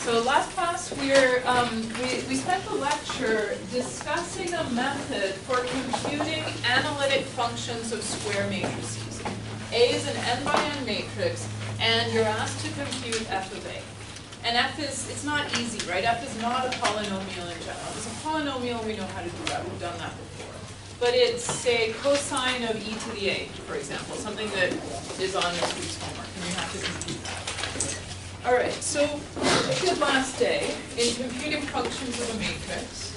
So last class we spent the lecture discussing a method for computing analytic functions of square matrices. A is an n by n matrix, and you're asked to compute f of A. And f is, it's not easy, right? F is not a polynomial in general. If it's a polynomial, we know how to do that. We've done that before. But it's, say, cosine of e to the a, for example, something that is on this week's homework, and you have to compute that. All right, so what we did last day in computing functions of a matrix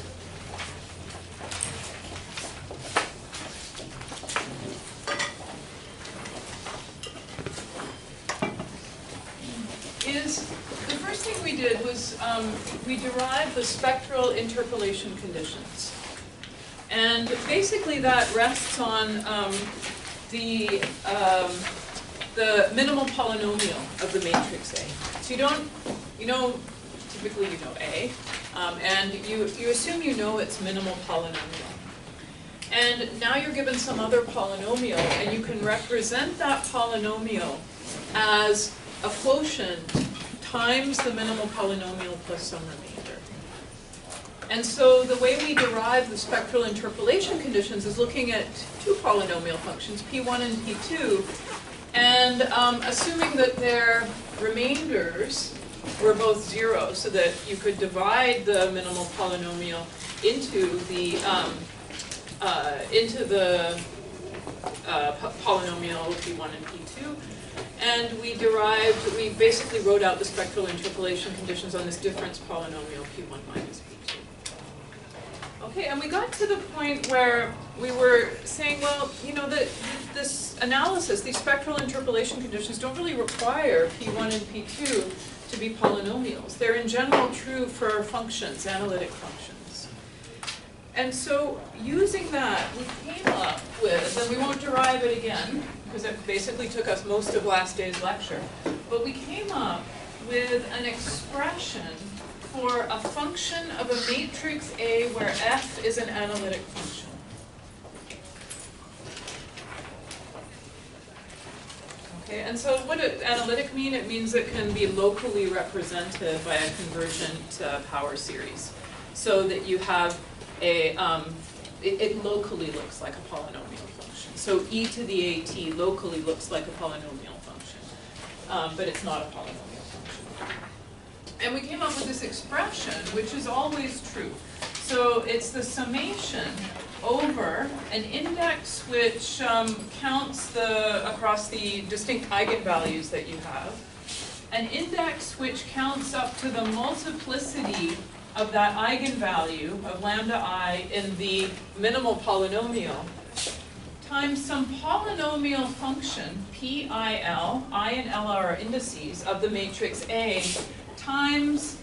is, the first thing we did was we derived the spectral interpolation conditions. And basically that rests on the minimal polynomial of the matrix A. So you don't, typically you know A, and you assume you know its minimal polynomial. And now you're given some other polynomial, and you can represent that polynomial as a quotient times the minimal polynomial plus some remainder. And so the way we derive the spectral interpolation conditions is looking at two polynomial functions, P1 and P2, and assuming that their remainders were both 0, so that you could divide the minimal polynomial into the polynomial P1 and P2. And we basically wrote out the spectral interpolation conditions on this difference polynomial P1 minus P2. Okay, and we got to the point where we were saying, well, this analysis, these spectral interpolation conditions don't really require P1 and P2 to be polynomials. They're in general true for functions, analytic functions. And so using that, we came up with, and we won't derive it again, because it basically took us most of last day's lecture, but we came up with an expression for a function of a matrix A where f is an analytic function. Okay, and so what does analytic mean? It means it can be locally represented by a convergent power series, so that you have a, it locally looks like a polynomial function. So e to the at locally looks like a polynomial function, but it's not a polynomial function. And we came up with this expression, which is always true. So it's the summation over an index which counts across the distinct eigenvalues that you have, an index which counts up to the multiplicity of that eigenvalue of lambda I in the minimal polynomial, times some polynomial function, PIL, I and L are indices of the matrix A, times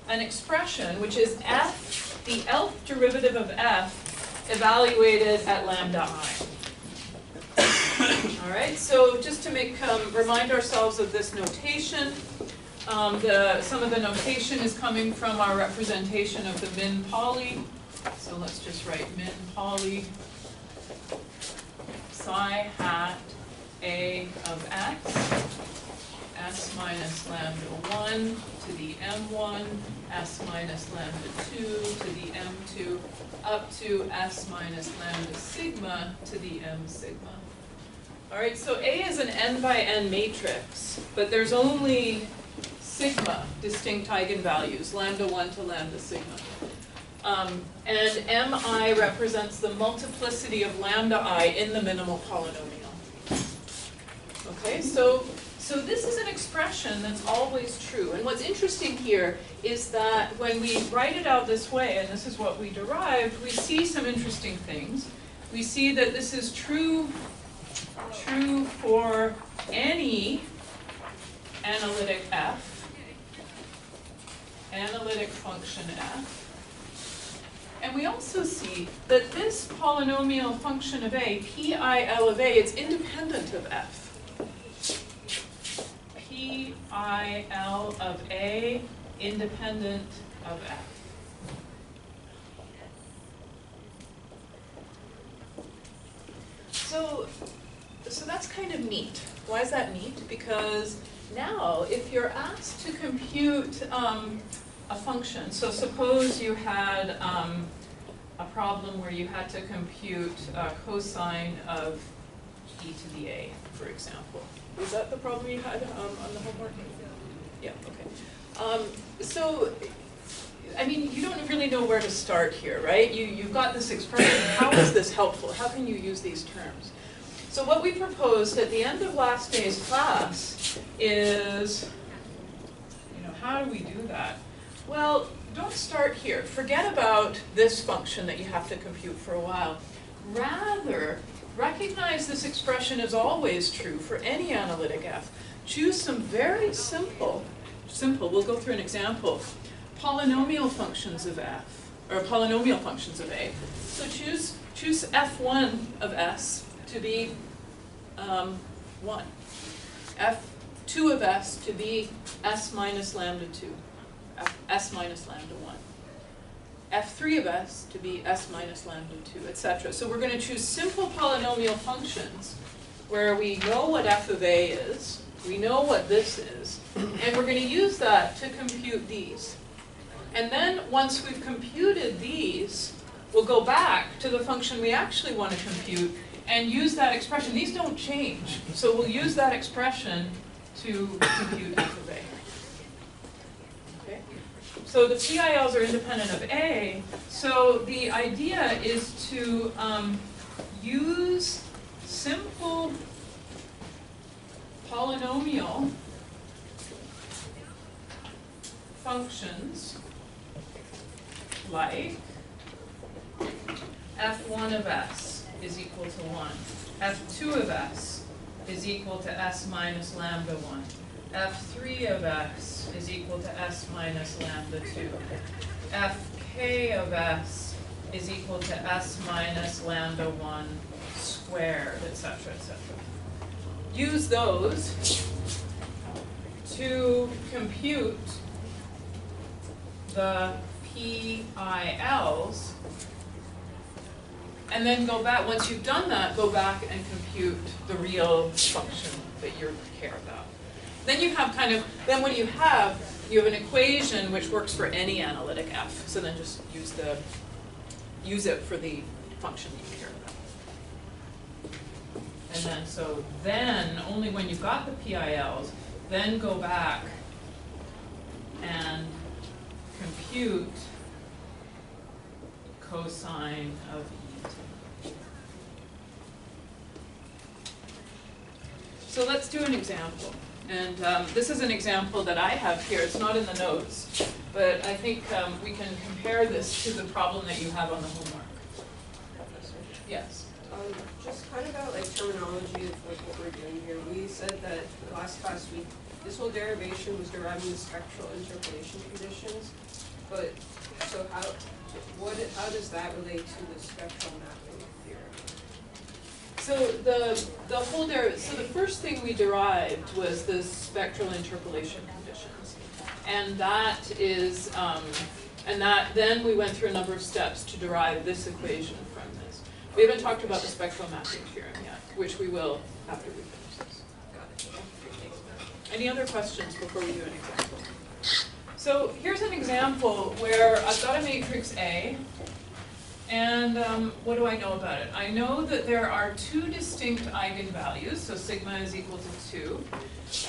an expression which is f, the Lth derivative of f, evaluated at lambda I. All right, so just to remind ourselves of this notation, some of the notation is coming from our representation of the min poly. So let's just write min poly psi hat A of x, s minus lambda 1 to the m1, s minus lambda 2 to the m2, up to s minus lambda sigma to the m sigma. All right, so A is an n by n matrix, but there's only sigma distinct eigenvalues, lambda 1 to lambda sigma. And mi represents the multiplicity of lambda I in the minimal polynomial. Okay, so this is an expression that's always true. And what's interesting here is that when we write it out this way, and this is what we derived, we see some interesting things. We see that this is true for any analytic f, analytic function f. And we also see that this polynomial function of A, PIL of A, it's independent of f. PIL of A, independent of f. So that's kind of neat. Why is that neat? Because now, if you're asked to compute a function, so suppose you had a problem where you had to compute cosine of e to the a, for example. Was that the problem you had on the homework? Yeah, okay. So, I mean, you don't really know where to start here, right? You've got this expression. How is this helpful? How can you use these terms? So what we proposed at the end of last day's class is, how do we do that? Well, don't start here. Forget about this function that you have to compute for a while. Rather, recognize this expression is always true for any analytic f. Choose some very simple, we'll go through an example, polynomial functions of f, or polynomial functions of a. So choose f1 of s to be 1. f2 of s to be s minus lambda 2, s minus lambda 1. f3 of s to be s minus lambda 2, etc. So we're going to choose simple polynomial functions where we know what f of a is, we know what this is, and we're going to use that to compute these. And then once we've computed these, we'll go back to the function we actually want to compute and use that expression. These don't change, so we'll use that expression to compute f of a. Okay? So the PILs are independent of a, so the idea is to use simple polynomial functions like f1 of s is equal to 1, f2 of s is equal to s minus lambda 1, f3 of s is equal to s minus lambda 2, fk of s is equal to s minus lambda 1 squared, etc., etc. Use those to compute the PILs, and then go back, once you've done that, go back and compute the real function that you care about. Then you have then what you have an equation which works for any analytic f, so then just use it for the function you care about. And then, only when you've got the PILs, then go back and compute cosine of e. So let's do an example. And this is an example that I have here. It's not in the notes, but I think we can compare this to the problem that you have on the homework. Professor? Yes. Just kind of about terminology of what we're doing here. We said that last class this whole derivation was deriving the spectral interpolation conditions. But so how does that relate to the spectral mapping theorem? So the first thing we derived was the spectral interpolation conditions, and then we went through a number of steps to derive this equation from this. We haven't talked about the spectral mapping theorem yet, which we will after we finish this. Got it. Any other questions before we do an example? So here's an example where I've got a matrix A, and what do I know about it? I know that there are two distinct eigenvalues, so sigma is equal to 2,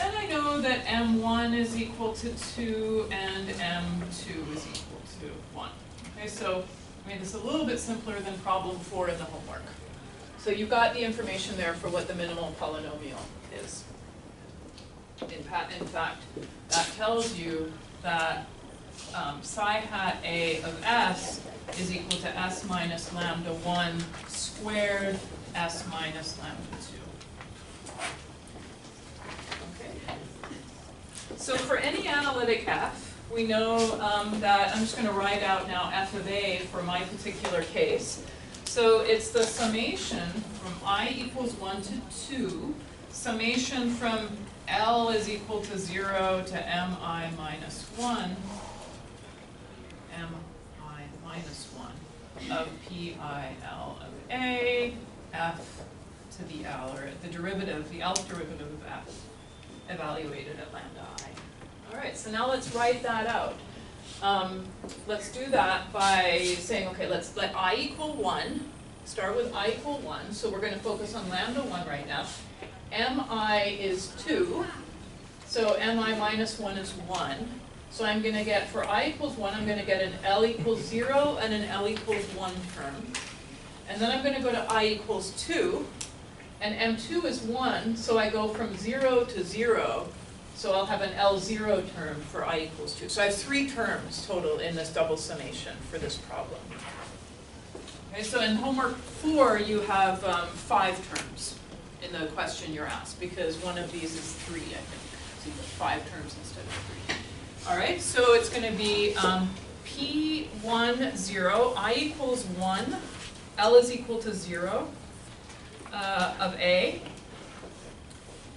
and I know that m1 is equal to 2 and m2 is equal to 1. Okay, so I made this a little bit simpler than problem 4 in the homework. So you've got the information there for what the minimal polynomial is. In fact, that tells you that psi hat A of s is equal to s minus lambda 1 squared s minus lambda 2. Okay. So for any analytic f, we know that, I'm just going to write out now f of a for my particular case. So it's the summation from I equals 1 to 2, summation from L is equal to 0 to mi minus 1, mi minus 1 of PIL of A, f to the L, or the derivative, the Lth derivative of f. evaluated at lambda I. All right, so now let's write that out. Let's do that by saying, okay, let's let I equal 1. Start with I equal 1. So we're going to focus on lambda 1 right now. Mi is 2. So mi minus 1 is 1. So I'm going to get, for I equals 1, I'm going to get an L equals 0 and an L equals 1 term. And then I'm going to go to I equals 2. And M2 is 1, so I go from 0 to 0. So I'll have an L0 term for I equals 2. So I have 3 terms total in this double summation for this problem. Okay, so in homework 4, you have 5 terms in the question you're asked, because one of these is 3, I think. So you have 5 terms instead of 3. All right, so it's going to be P1, 0, I equals 1, L is equal to 0 of A,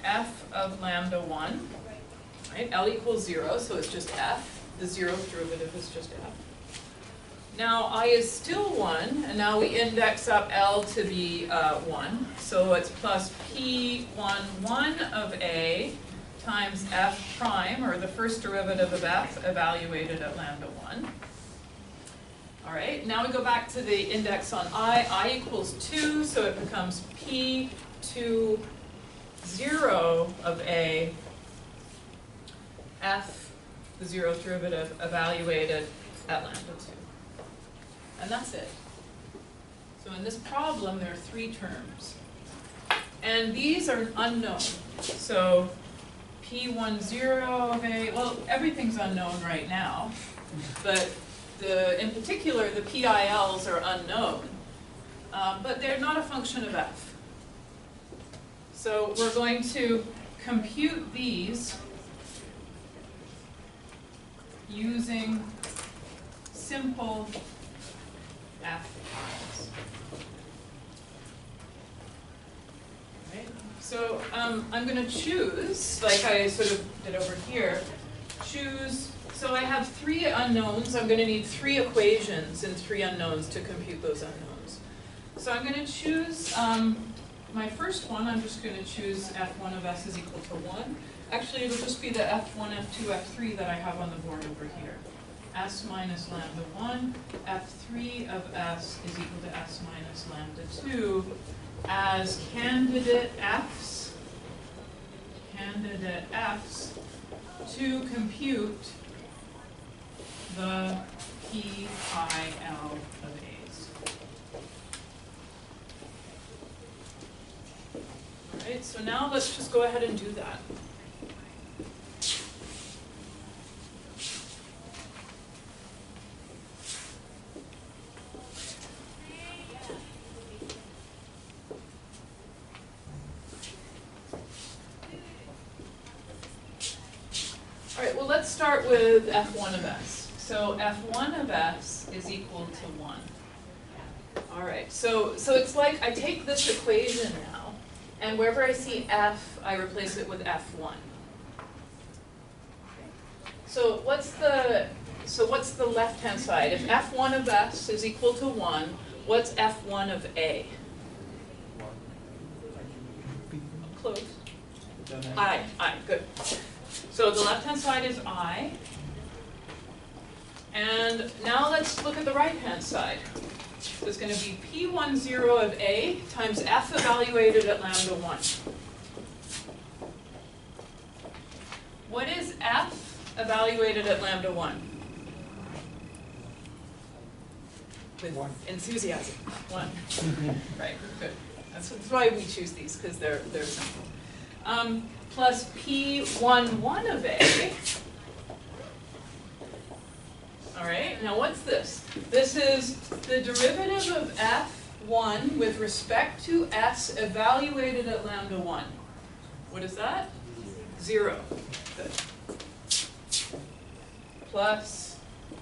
F of lambda 1. Right? L equals 0, so it's just F. The 0th derivative is just F. Now I is still 1, and now we index up L to be 1. So it's plus P1 of A times F prime, or the first derivative of F, evaluated at lambda 1. All right, now we go back to the index on I equals 2, so it becomes P2, 0 of A, F, the 0th derivative, evaluated at lambda 2. And that's it. So in this problem, there are 3 terms. And these are unknown. So P1, 0 of A, well, everything's unknown right now. But in particular, the PILs are unknown. But they're not a function of F. So we're going to compute these using simple F primes. Right? So I'm going to choose, like I sort of did over here, so I have 3 unknowns. I'm going to need 3 equations and 3 unknowns to compute those unknowns. So I'm going to choose my first one. I'm just going to choose F1 of S is equal to 1. Actually, it'll just be the F1, F2, F3 that I have on the board over here. S minus lambda 1, F3 of S is equal to S minus lambda 2 as candidate Fs to compute the PIL of A's. All right, so now let's just go ahead and do that. All right, well, let's start with F1 of S. So F1 of S is equal to 1. All right, so it's like I take this equation now, and wherever I see F, I replace it with F1. So what's the left-hand side? If F1 of S is equal to 1, what's F1 of A? Close. I, good. So the left-hand side is I. And now let's look at the right-hand side. So it's going to be P1, 0 of A times F evaluated at lambda 1. What is F evaluated at lambda 1? With 1. Enthusiasm. 1. Right, good. That's why we choose these, because they're simple. Plus P1 of A. All right, now what's this? This is the derivative of F1 with respect to S evaluated at lambda 1. What is that? 0. Good. Plus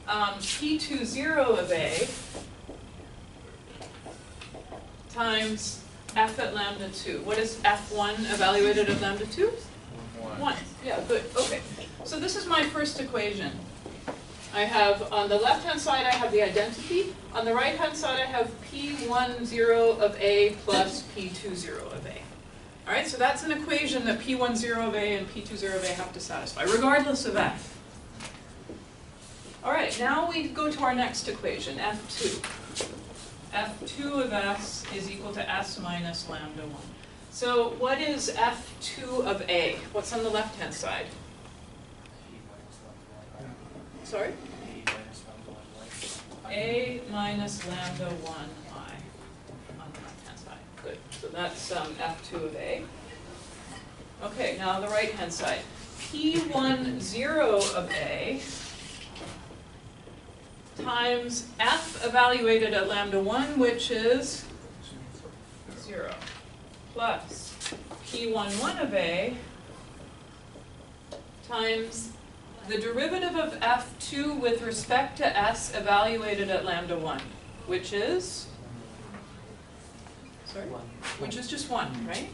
P2, 0 of A times F at lambda 2. What is F1 evaluated at lambda 2? 1. Yeah, good. Okay. So this is my first equation. I have, on the left-hand side, I have the identity. On the right-hand side, I have P1, 0 of A plus P2, 0 of A. All right, so that's an equation that P10 of A and P20 of A have to satisfy, regardless of F. All right, now we go to our next equation, F2. F2 of S is equal to S minus lambda 1. So what is F2 of A? What's on the left-hand side? Sorry? A minus lambda 1 I on the left-hand side. Good. So that's F2 of A. Okay, now the right-hand side. P10 of A times F evaluated at lambda 1, which is 0, plus P11 of A times the derivative of F2 with respect to S evaluated at lambda 1, which is, sorry, which is just 1, right?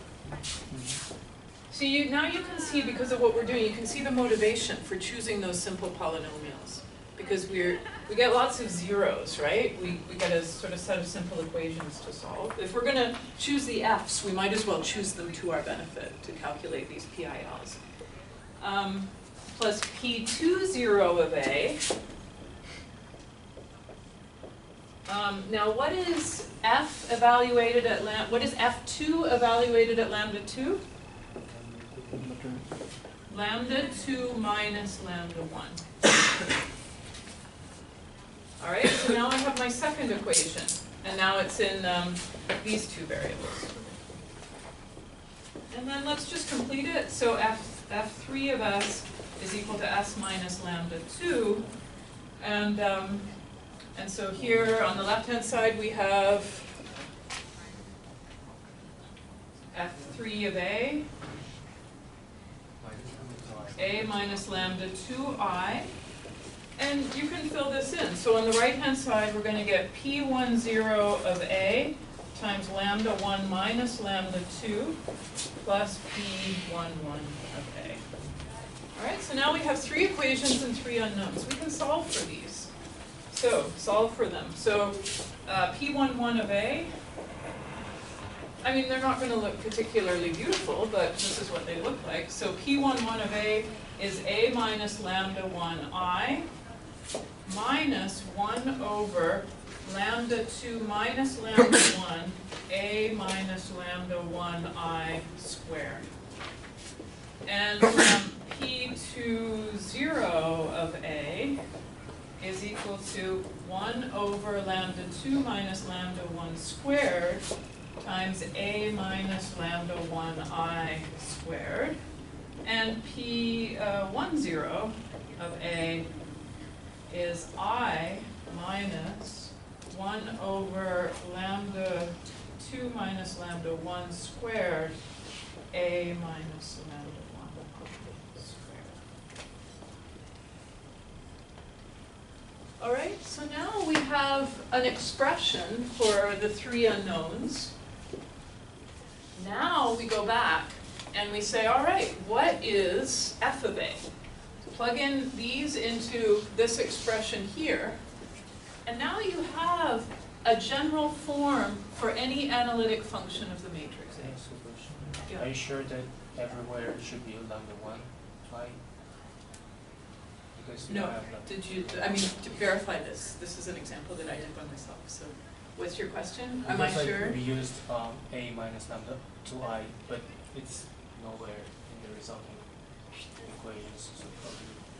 So now you can see, because of what we're doing, you can see the motivation for choosing those simple polynomials. Because we get lots of zeros, right? We get a sort of set of simple equations to solve. If we're going to choose the F's, we might as well choose them to our benefit to calculate these PILs. Plus P20 of A. Now what is F evaluated at what is F2 evaluated at lambda 2? Lambda 2 minus lambda 1. All right, so now I have my second equation, and now it's in these two variables. And then let's just complete it. So F3 of S is equal to S minus lambda 2, and so here on the left-hand side we have F3 of A minus lambda 2I. And you can fill this in. So on the right-hand side, we're going to get P10 of A times lambda 1 minus lambda 2 plus P11 of A. All right, so now we have 3 equations and 3 unknowns. We can solve for these. So solve for them. So P11 of A, I mean, they're not going to look particularly beautiful, but this is what they look like. So P11 of A is A minus lambda 1I minus 1 over lambda 2 minus lambda 1, A minus lambda 1I squared. And P20 of A is equal to 1 over lambda 2 minus lambda 1 squared times A minus lambda 1I squared. And P10 of A is I minus 1 over lambda 2 minus lambda 1 squared, A minus lambda 1 squared. All right, so now we have an expression for the 3 unknowns. Now we go back and we say, all right, what is F of A? Plug in these into this expression here, and now you have a general form for any analytic function of the matrix A. Yeah. Are you sure that everywhere it should be lambda 1, right? Because you No, have did you, I mean, to verify this is an example that I did by myself, so what's your question? Am I sure? We used A minus lambda 2I, but it's nowhere in the resulting equations.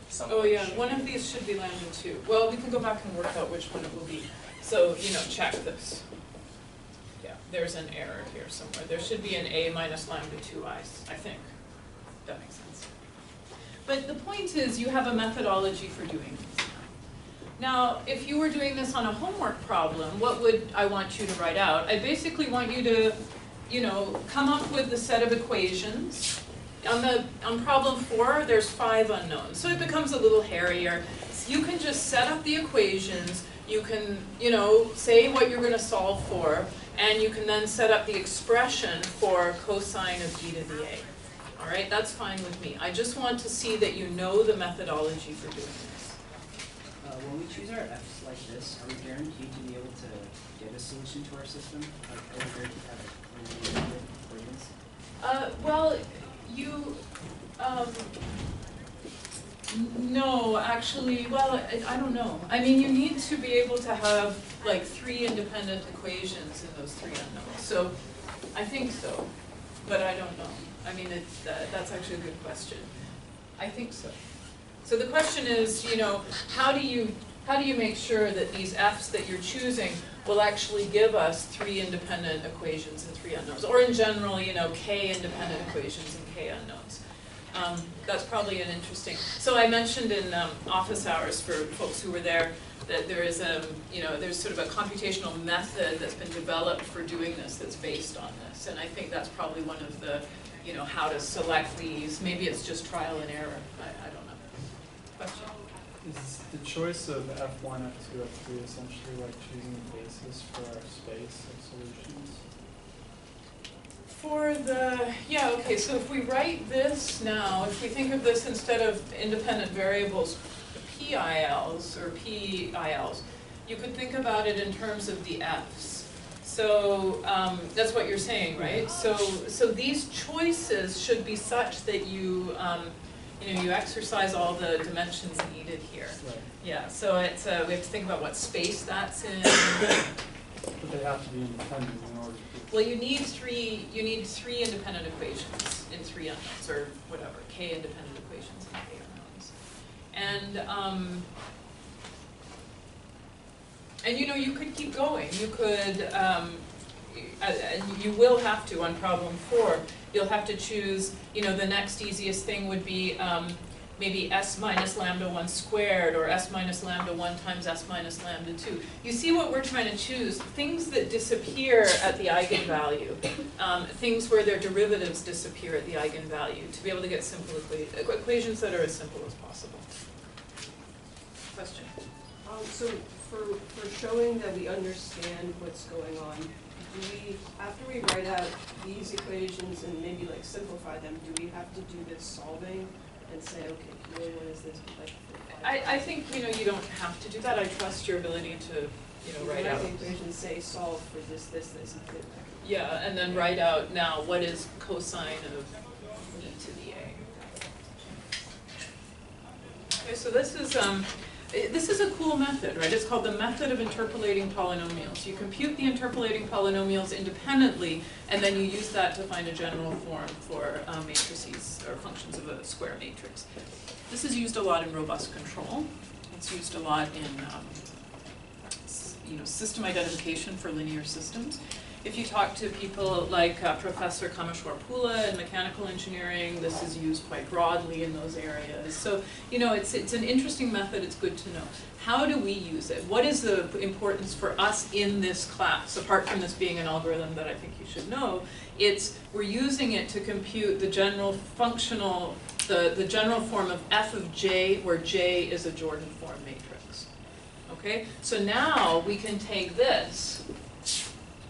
So Oh yeah, one of these should be lambda 2. Well, we can go back and work out which one it will be. So, check this. Yeah, there's an error here somewhere. There should be an A minus lambda 2I, I think. That makes sense. But the point is, you have a methodology for doing this. Now, if you were doing this on a homework problem, what would I want you to write out? I basically want you to, come up with the set of equations. On problem 4, there's 5 unknowns, so it becomes a little hairier. So you can just set up the equations, you can, say what you're going to solve for, and you can then set up the expression for cosine of b to the a. All right, that's fine with me. I just want to see that you know the methodology for doing this. When we choose our f's like this, are we guaranteed to be able to get a solution to our system? Are we guaranteed to have a coordinates? Well, you, no, actually, well, I don't know. I mean, you need to be able to have like 3 independent equations in those 3 unknowns. So I think so, but I don't know. I mean, that's actually a good question. I think so. So the question is, you know, how do you make sure that these f's that you're choosing will actually give us 3 independent equations and 3 unknowns? Or in general, you know, k independent equations and k unknowns. That's probably an interesting. So I mentioned in office hours for folks who were there that there is you know, there's sort of a computational method that's been developed for doing this that's based on this, and I think that's probably one of the, you know, how to select these. Maybe it's just trial and error. I don't know. Question? Is the choice of F1, F2, F3 essentially like choosing the basis for our space of solutions? For the, yeah, okay, so if we write this now, if we think of this instead of independent variables, PILs or PILs, you could think about it in terms of the Fs. So that's what you're saying, right? So these choices should be such that you, you know, you exercise all the dimensions needed here. Right. Yeah, so it's, we have to think about what space that's in. But they have to be independent in order to. Well, you need three independent equations in 3 unknowns, or whatever, k independent equations in k unknowns. And you know, you could keep going. You could, and you will have to on problem 4. You'll have to choose, you know, the next easiest thing would be maybe s minus lambda 1 squared, or s minus lambda 1 times s minus lambda 2. You see what we're trying to choose? Things that disappear at the eigenvalue. Things where their derivatives disappear at the eigenvalue, to be able to get simple equations that are as simple as possible. Question? So for showing that we understand what's going on, do we, after we write out these equations and maybe like simplify them, do we have to do this solving and say, okay, really what is this? Like, I think, you know, you don't have to do that. I trust your ability to, you know, write out. The equations say solve for this, this, this, and this. Yeah, and then write out now what is cosine of e to the a. Okay, so this is a cool method, right? It's called the method of interpolating polynomials. You compute the interpolating polynomials independently, and then you use that to find a general form for matrices or functions of a square matrix. This is used a lot in robust control. It's used a lot in you know, system identification for linear systems. If you talk to people like Professor Kameshwar-Pula in mechanical engineering, this is used quite broadly in those areas. So, you know, it's an interesting method, it's good to know. How do we use it? What is the importance for us in this class? Apart from this being an algorithm that I think you should know, we're using it to compute the general functional, the general form of f of j, where j is a Jordan form matrix. Okay, so now we can take this,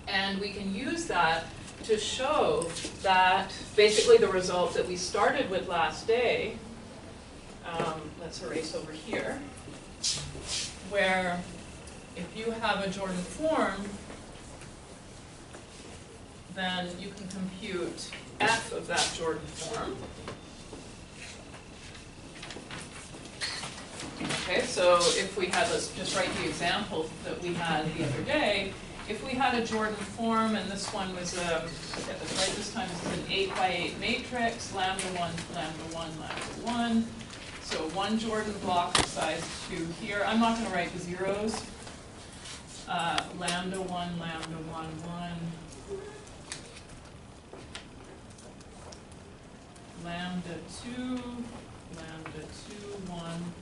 and we can use that to show that basically the result that we started with last day, let's erase over here, where if you have a Jordan form, then you can compute f of that Jordan form. Okay, so if we had, let's just write the example that we had the other day. If we had a Jordan form, and this one was get this right this time, this is an 8 by 8 matrix, lambda 1, lambda 1, lambda 1. So one Jordan block of size 2 here. I'm not going to write the zeros. Lambda 1, lambda 1, 1. Lambda 2, lambda 2, 1,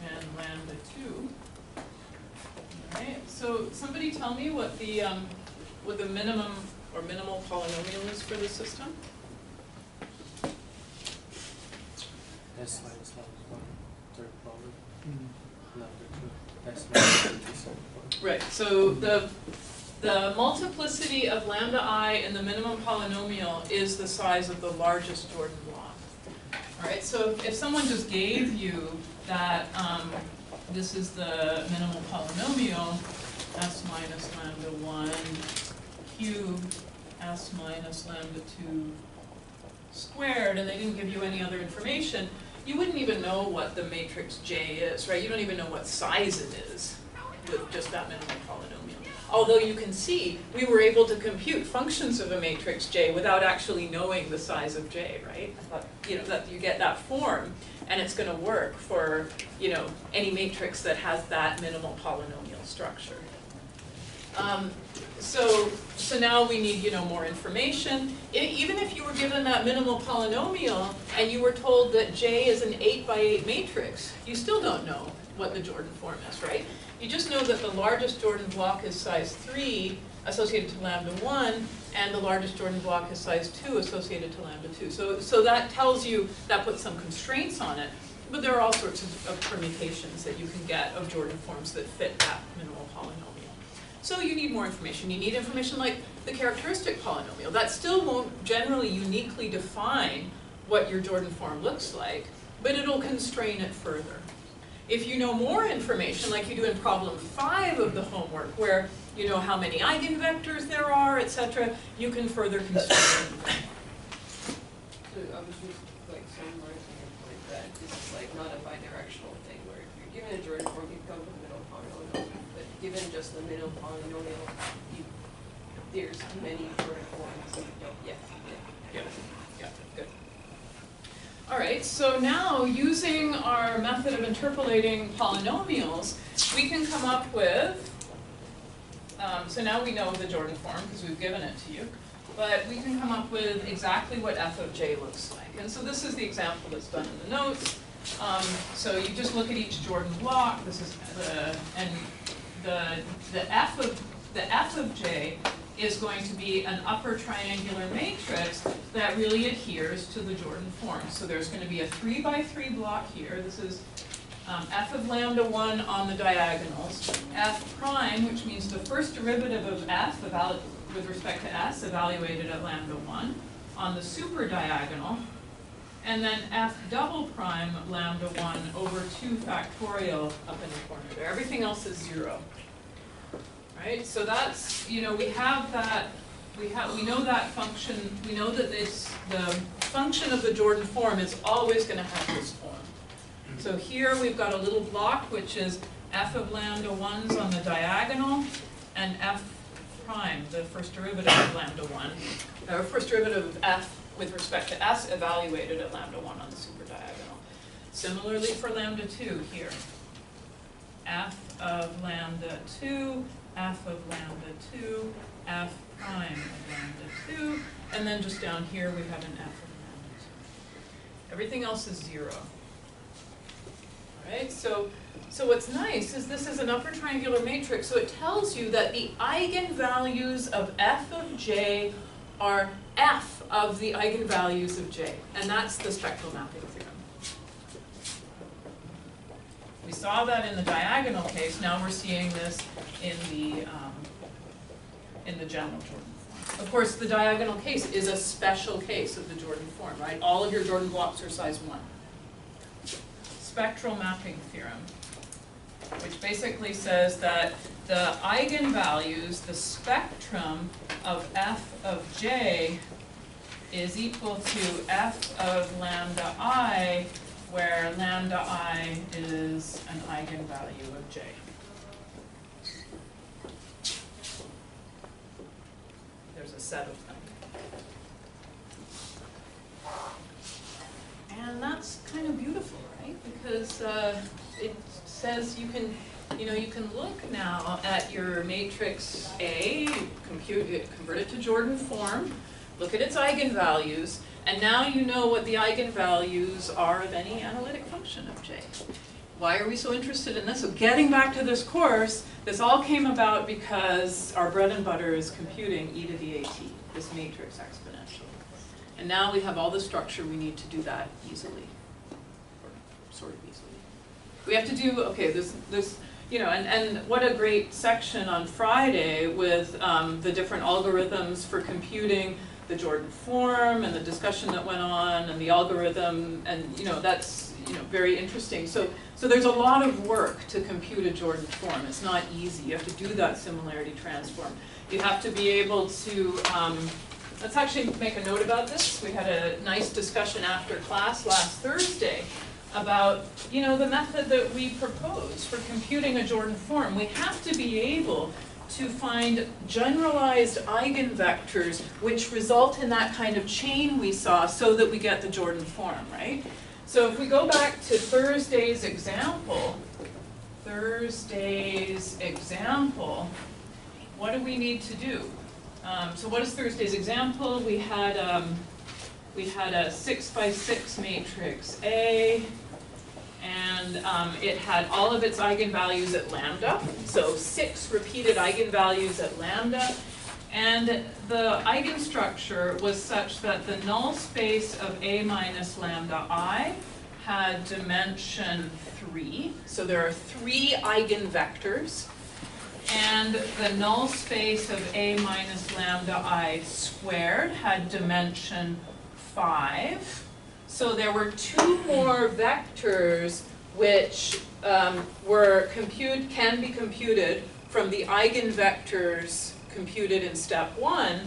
and lambda 2. Alright, so somebody tell me what the minimum or minimal polynomial is for this system? S minus lambda 1, third power, lambda 2, S minus 2, second power. Right, so the multiplicity of lambda I in the minimum polynomial is the size of the largest Jordan block. Alright, so if someone just gave you that this is the minimal polynomial, s minus lambda 1 cubed, s minus lambda 2 squared and they didn't give you any other information, you wouldn't even know what the matrix J is, right? You don't even know what size it is with just that minimal polynomial. Although you can see, we were able to compute functions of a matrix J without actually knowing the size of J, right? That you get that form, and it's going to work for, any matrix that has that minimal polynomial structure. So now we need, more information. Even if you were given that minimal polynomial and you were told that J is an 8 by 8 matrix, you still don't know what the Jordan form is, right? You just know that the largest Jordan block is size 3 associated to lambda 1, and the largest Jordan block is size 2 associated to lambda 2. So that tells you, that puts some constraints on it, but there are all sorts of permutations that you can get of Jordan forms that fit that minimal polynomial. So you need more information. You need information like the characteristic polynomial. That still won't generally uniquely define what your Jordan form looks like, but it'll constrain it further. If you know more information, like you do in problem 5 of the homework, where you know how many eigenvectors there are, etc., you can further constrain it. So I was just summarizing your point that this is not a bidirectional thing where if you're given a Jordan form, you come with a middle polynomial, but given just the middle polynomial, there's many Jordan forms that you don't yet get. Yeah, good. All right, so now using our method of interpolating polynomials, we can come up with, so now we know the Jordan form because we've given it to you, but we can come up with exactly what f of j looks like. And so this is the example that's done in the notes. So you just look at each Jordan block. This is the f of j is going to be an upper triangular matrix that really adheres to the Jordan form. So there's going to be a 3 by 3 block here. This is f of lambda 1 on the diagonals. F prime, which means the first derivative of f with respect to s evaluated at lambda 1 on the super diagonal. And then f double prime lambda 1 over 2 factorial up in the corner there. Everything else is 0. Right? So that's, we have that, we know that function, we know that the function of the Jordan form is always going to have this form. So here we've got a little block which is f of lambda 1's on the diagonal and f prime, the first derivative of lambda 1, or first derivative of f with respect to s evaluated at lambda 1 on the super diagonal. Similarly for lambda 2 here, f of lambda 2, f of lambda 2, f prime of lambda 2, and then just down here we have an f of lambda 2. Everything else is 0. All right, so what's nice is this is an upper triangular matrix, so it tells you that the eigenvalues of f of j are f of the eigenvalues of j, and that's the spectral mapping theorem. We saw that in the diagonal case. Now we're seeing this in the general Jordan form. Of course, the diagonal case is a special case of the Jordan form, right? All of your Jordan blocks are size 1. Spectral mapping theorem, which basically says that the eigenvalues, the spectrum of f of j is equal to f of lambda I, where lambda I is an eigenvalue of j. There's a set of them. And that's kind of beautiful, right? Because it says you can look now at your matrix A, compute it, convert it to Jordan form, look at its eigenvalues, and now you know what the eigenvalues are of any analytic function of j. Why are we so interested in this? So getting back to this course, this all came about because our bread and butter is computing e to the at, this matrix exponentially. And now we have all the structure we need to do that easily, or sort of easily. We have to do, okay, this and what a great section on Friday with the different algorithms for computing the Jordan form and the discussion that went on and the algorithm, and that's very interesting. So there's a lot of work to compute a Jordan form. It's not easy. You have to do that similarity transform. You have to be able to let's actually make a note about this. We had a nice discussion after class last Thursday about, you know, the method that we propose for computing a Jordan form. We have to be able to find generalized eigenvectors which result in that kind of chain we saw so that we get the Jordan form, right? So if we go back to Thursday's example, what do we need to do? So what is Thursday's example? We had a 6x6 matrix A, and it had all of its eigenvalues at lambda, so 6 repeated eigenvalues at lambda, and the eigenstructure was such that the null space of A minus lambda I had dimension 3, so there are 3 eigenvectors, and the null space of A minus lambda I squared had dimension 5. So there were 2 more vectors which can be computed from the eigenvectors computed in step 1.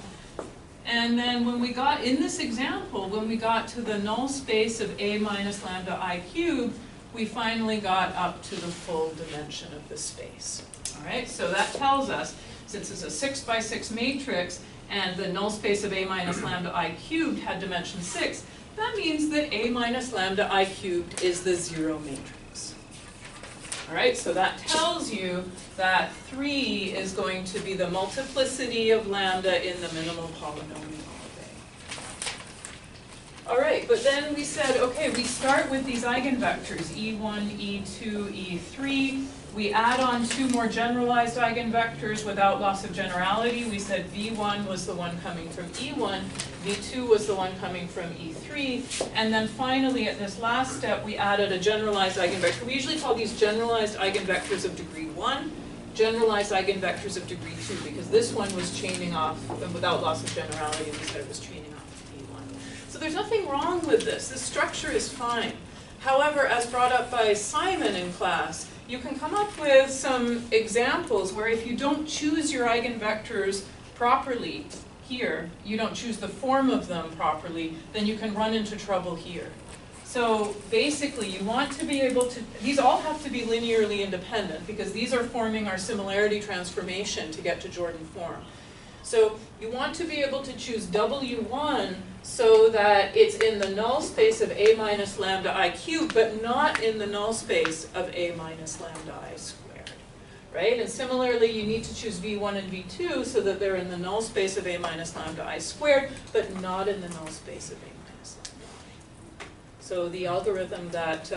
And then when we got, in this example, when we got to the null space of A minus lambda I cubed, we finally got up to the full dimension of the space. All right, so that tells us, since it's a 6x6 matrix and the null space of A minus lambda I cubed had dimension 6, that means that A minus lambda I cubed is the 0 matrix. All right, so that tells you that 3 is going to be the multiplicity of lambda in the minimal polynomial of A. All right, but then we said, okay, we start with these eigenvectors, E1, E2, E3. We add on 2 more generalized eigenvectors without loss of generality. We said V1 was the one coming from E1, V2 was the one coming from E3, and then finally at this last step we added a generalized eigenvector. We usually call these generalized eigenvectors of degree 1, generalized eigenvectors of degree 2, because this one was chaining off without loss of generality, and we said it was chaining off E1. So there's nothing wrong with this. This structure is fine. However, as brought up by Simon in class, you can come up with some examples where if you don't choose your eigenvectors properly here, you don't choose the form of them properly, then you can run into trouble here. So basically you want to be able to, these all have to be linearly independent because these are forming our similarity transformation to get to Jordan form. So you want to be able to choose W1 so that it's in the null space of A minus lambda I cubed, but not in the null space of A minus lambda I squared, right? And similarly, you need to choose V1 and V2 so that they're in the null space of A minus lambda I squared, but not in the null space of A minus lambda I. So the algorithm that,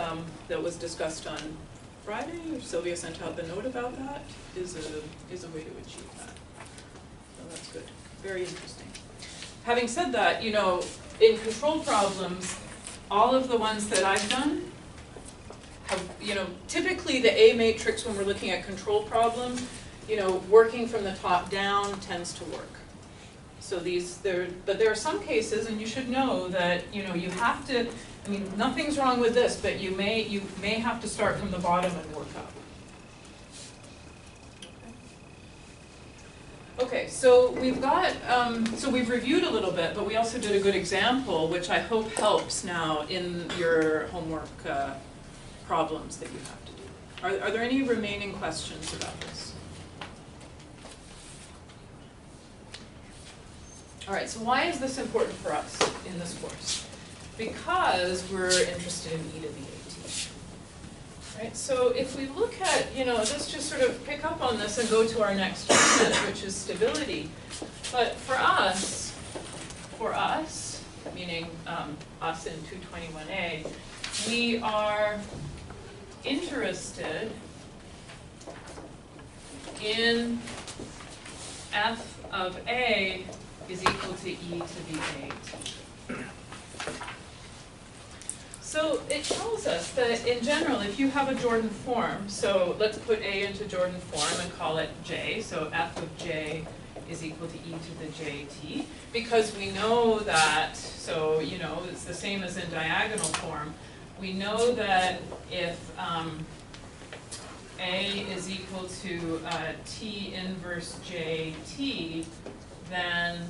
that was discussed on Friday, Sylvia sent out the note about that, is a way to achieve that. So that's good. Very interesting. Having said that, you know, in control problems, all of the ones that I've done have, you know, typically the A matrix when we're looking at control problems, you know, working from the top down tends to work. So but there are some cases, and you should know that, you know, you have to, I mean, nothing's wrong with this, but you may have to start from the bottom and work up. Okay, so we've got, so we've reviewed a little bit, but we also did a good example, which I hope helps now in your homework problems that you have to do. Are there any remaining questions about this? All right, so why is this important for us in this course? Because we're interested in e to the at. Right, so if we look at, you know, let's just sort of pick up on this and go to our next unit, which is stability. But for us, meaning us in 221A, we are interested in f of A is equal to e to the 8. So it tells us that in general, if you have a Jordan form, so let's put A into Jordan form and call it J, so f of J is equal to e to the jt, because we know that, so you know, it's the same as in diagonal form, we know that if A is equal to T inverse JT, then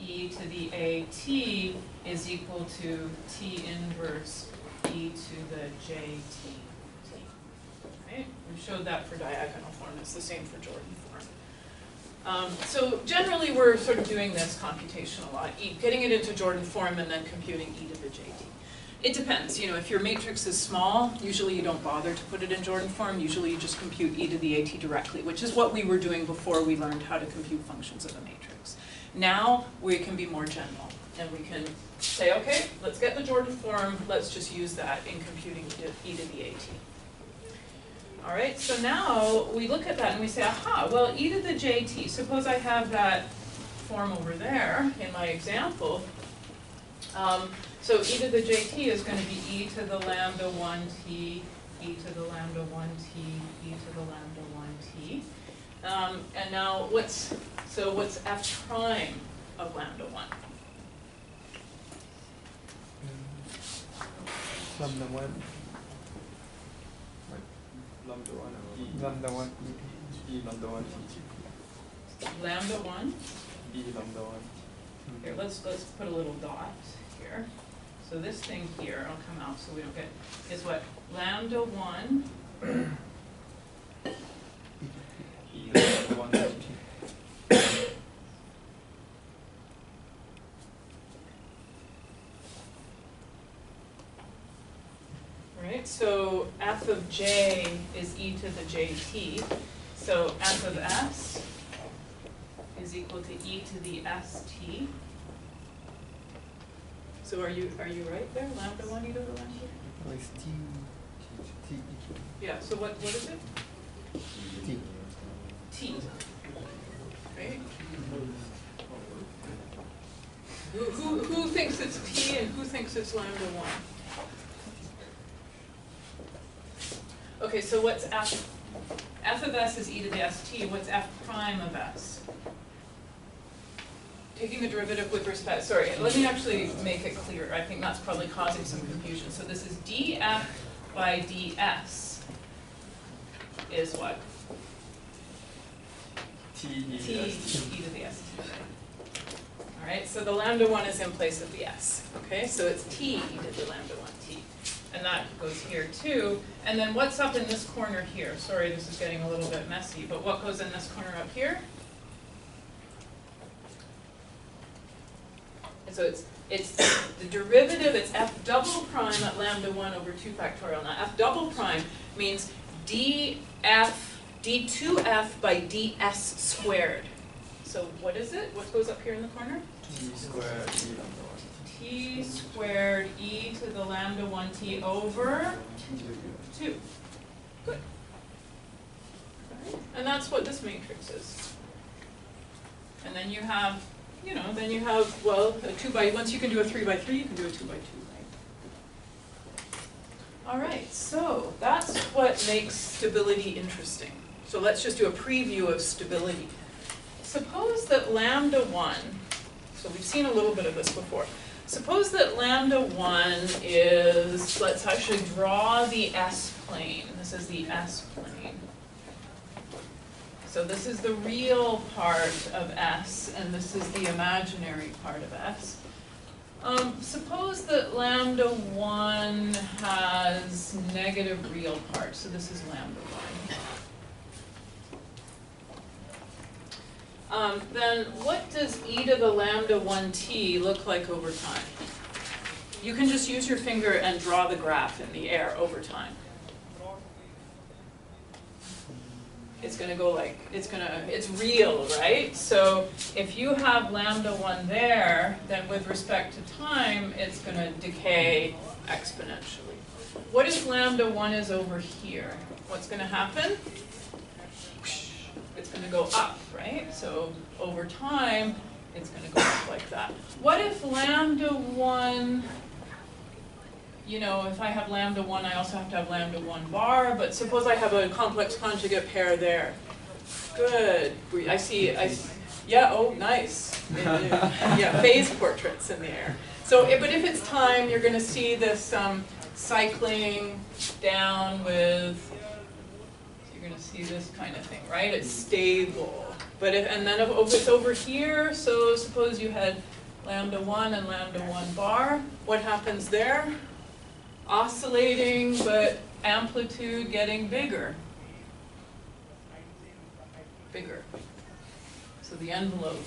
e to the at is equal to t inverse e to the jt. Right? We showed that for diagonal form. It's the same for Jordan form. So generally we're sort of doing this computation a lot, getting it into Jordan form and then computing e to the jt. It depends. You know, if your matrix is small, usually you don't bother to put it in Jordan form. Usually you just compute e to the at directly, which is what we were doing before we learned how to compute functions of a matrix. Now we can be more general, and we can say, okay, let's get the Jordan form. Let's just use that in computing e to the at. All right, so now we look at that and we say, aha, well, e to the jt, suppose I have that form over there in my example. So e to the jt is going to be e to the lambda 1t, e to the lambda 1t, e to the lambda 1t. And now what's f prime of lambda 1? Lambda 1. Lambda 1 e lambda 1 e lambda 1 t. Lambda 1? E lambda 1. Here, let's put a little dot here. So this thing here, I'll come out so we don't get, is what? Lambda 1 E lambda 1 t. Right, so f of j is e to the jt. So f of s is equal to e to the st. So are you right there? Lambda 1 e to the lambda? Oh, it's t. T. Yeah, so what is it? T. T. Right? Who thinks it's t and who thinks it's lambda 1? Okay, so what's f? F of s is e to the st. What's f prime of s? Taking the derivative with respect, sorry, let me actually make it clearer. I think that's probably causing some confusion. So this is df by ds is what? T e T to st. e to the st. All right, so the lambda 1 is in place of the s. Okay, so it's t e to the lambda 1t. And that goes here too. And then what's up in this corner here? Sorry, this is getting a little bit messy, but what goes in this corner up here? So it's the derivative, it's f double prime at lambda 1 over 2 factorial. Now f double prime means d2f by ds squared. So what is it? What goes up here in the corner? T squared e lambda 1 t. T squared e to the lambda 1t over 2. Good. And that's what this matrix is. And then you have, well, a 2 by, once you can do a 3 by 3, you can do a 2 by 2, right? All right, so that's what makes stability interesting. So let's just do a preview of stability. Suppose that lambda 1, so we've seen a little bit of this before. Suppose that lambda 1 is, let's actually draw the S-plane. This is the S-plane. So this is the real part of S, and this is the imaginary part of S. Suppose that lambda 1 has negative real parts, so this is lambda 1. Then what does e to the lambda 1t look like over time? You can just use your finger and draw the graph in the air over time. It's going to go like, it's real, right? So if you have lambda 1 there, then with respect to time, it's going to decay exponentially. What if lambda 1 is over here? What's going to happen? It's going to go up, right? So over time, it's going to go up like that. What if lambda 1, if I have lambda 1, I also have to have lambda 1 bar, but suppose I have a complex conjugate pair there. Good. I see, yeah, oh, nice. Yeah, phase portraits in the air. So, but if it's time, you're going to see this cycling down with, you're going to see this kind of thing, right? It's stable. But if it's over here, so suppose you had lambda 1 and lambda 1 bar. What happens there? Oscillating, but amplitude getting bigger. Bigger. So the envelope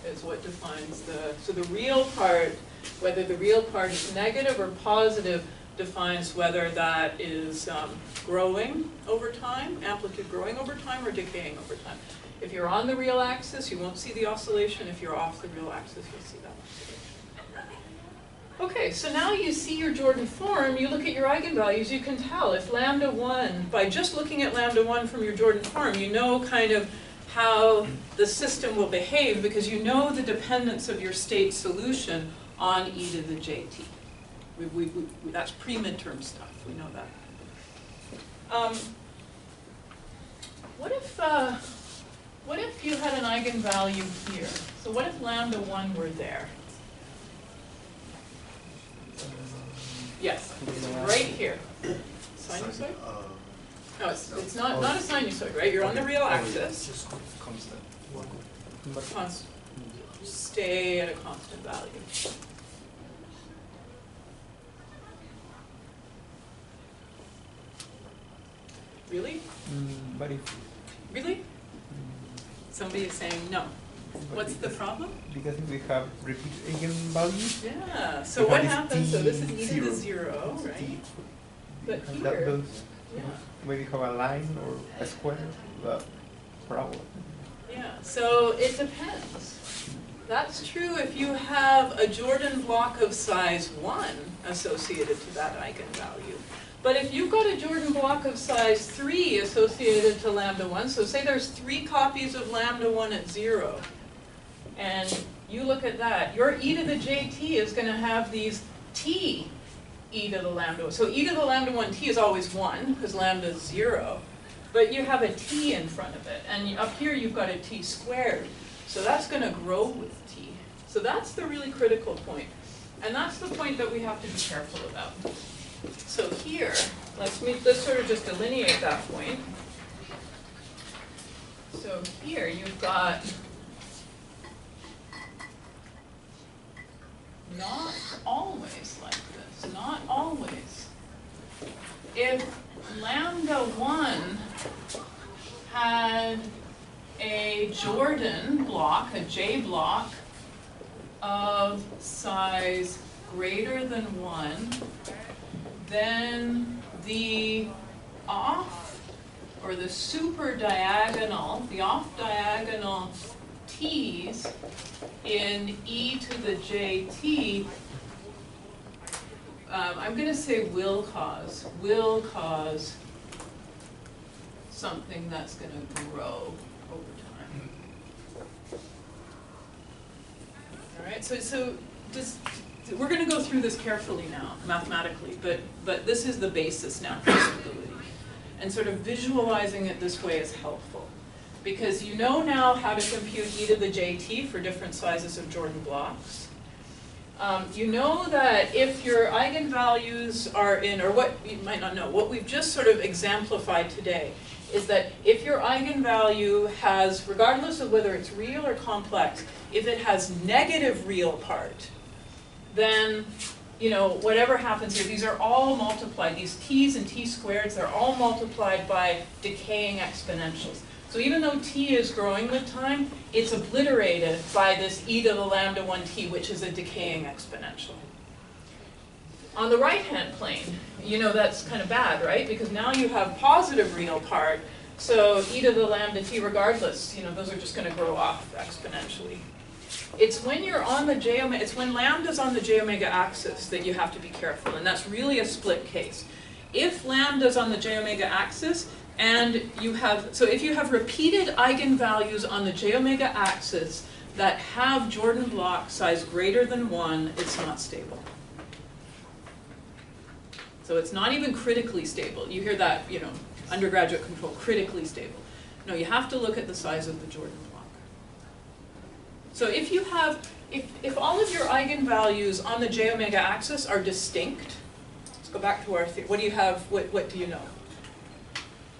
is what defines so the real part, whether the real part is negative or positive, defines whether that is growing over time, amplitude growing over time, or decaying over time. If you're on the real axis, you won't see the oscillation. If you're off the real axis, you'll see that oscillation. Okay, so now you see your Jordan form, you look at your eigenvalues, you can tell if lambda 1, by just looking at lambda 1 from your Jordan form, you know kind of how the system will behave because you know the dependence of your state solution on e to the jt. That's pre-midterm stuff, we know that. What if you had an eigenvalue here? So what if lambda 1 were there? Yes, it's right here. Sinusoid? No, it's not a sinusoid, right? You're on the real axis. Just constant. Stay at a constant value. Really? But if Really? Somebody is saying no. What's the problem? because if we have repeat eigenvalues, Yeah, so we what have happens, so this is t e to the 0, right? But that here, those yeah. maybe have a line or a square, the problem. Yeah, so it depends. That's true if you have a Jordan block of size 1 associated to that eigenvalue. But if you've got a Jordan block of size 3 associated to lambda 1, so say there's 3 copies of lambda 1 at 0, and you look at that, your e to the jt is going to have these t e to the lambda 1. So e to the lambda 1t is always 1, because lambda is 0. But you have a t in front of it, and up here you've got a t squared. So that's going to grow with t. So that's the really critical point. And that's the point that we have to be careful about. So here, let's sort of just delineate that point. So here you've got not always like this, not always. If lambda 1 had a Jordan block, a J block, of size greater than 1, then the off, or the super diagonal, the off diagonal t's in e to the jt, I'm going to say will cause something that's going to grow over time. All right, so just, we're going to go through this carefully now, mathematically, but this is the basis now for stability. And sort of visualizing it this way is helpful. Because you know now how to compute e to the jt for different sizes of Jordan blocks. You know that if your eigenvalues are in, or what you might not know, what we've just sort of exemplified today is that if your eigenvalue has, regardless of whether it's real or complex, if it has negative real part, then, you know, whatever happens here, these are all multiplied. These t's and t squareds, they're all multiplied by decaying exponentials. So even though t is growing with time, it's obliterated by this e to the lambda 1t, which is a decaying exponential. On the right-hand plane, you know that's kind of bad, right? Because now you have positive real part, so e to the lambda t regardless, you know, those are just going to grow off exponentially. It's when you're on the j omega, it's when lambda's on the j omega axis that you have to be careful, and that's really a split case. If lambda's on the j omega axis, and you have, so if you have repeated eigenvalues on the j omega axis that have Jordan block size greater than 1, it's not stable. So it's not even critically stable. You hear that, you know, undergraduate control, critically stable. No, you have to look at the size of the Jordan block. So if you have, if all of your eigenvalues on the j omega axis are distinct, let's go back to our theory. What do you have, what do you know?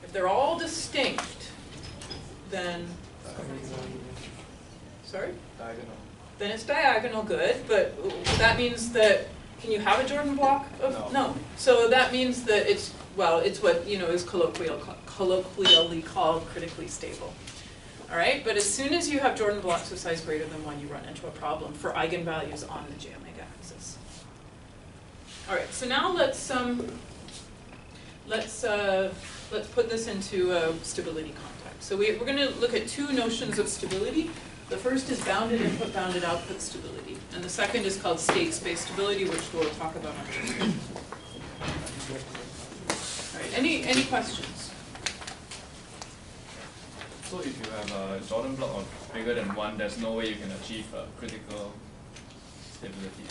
If they're all distinct, then, sorry? Diagonal. then it's diagonal good, but that means that, can you have a Jordan block of, no. So that means that it's, well, it's what, is colloquially called critically stable. All right, but as soon as you have Jordan blocks of size greater than 1, you run into a problem for eigenvalues on the j omega axis. All right, so now let's put this into a stability context. So we're going to look at two notions of stability. The first is bounded input, bounded output stability, and the second is called state space stability, which we'll talk about on Tuesday. All right, any questions? So if you have a Jordan block of bigger than 1, there's no way you can achieve critical stability.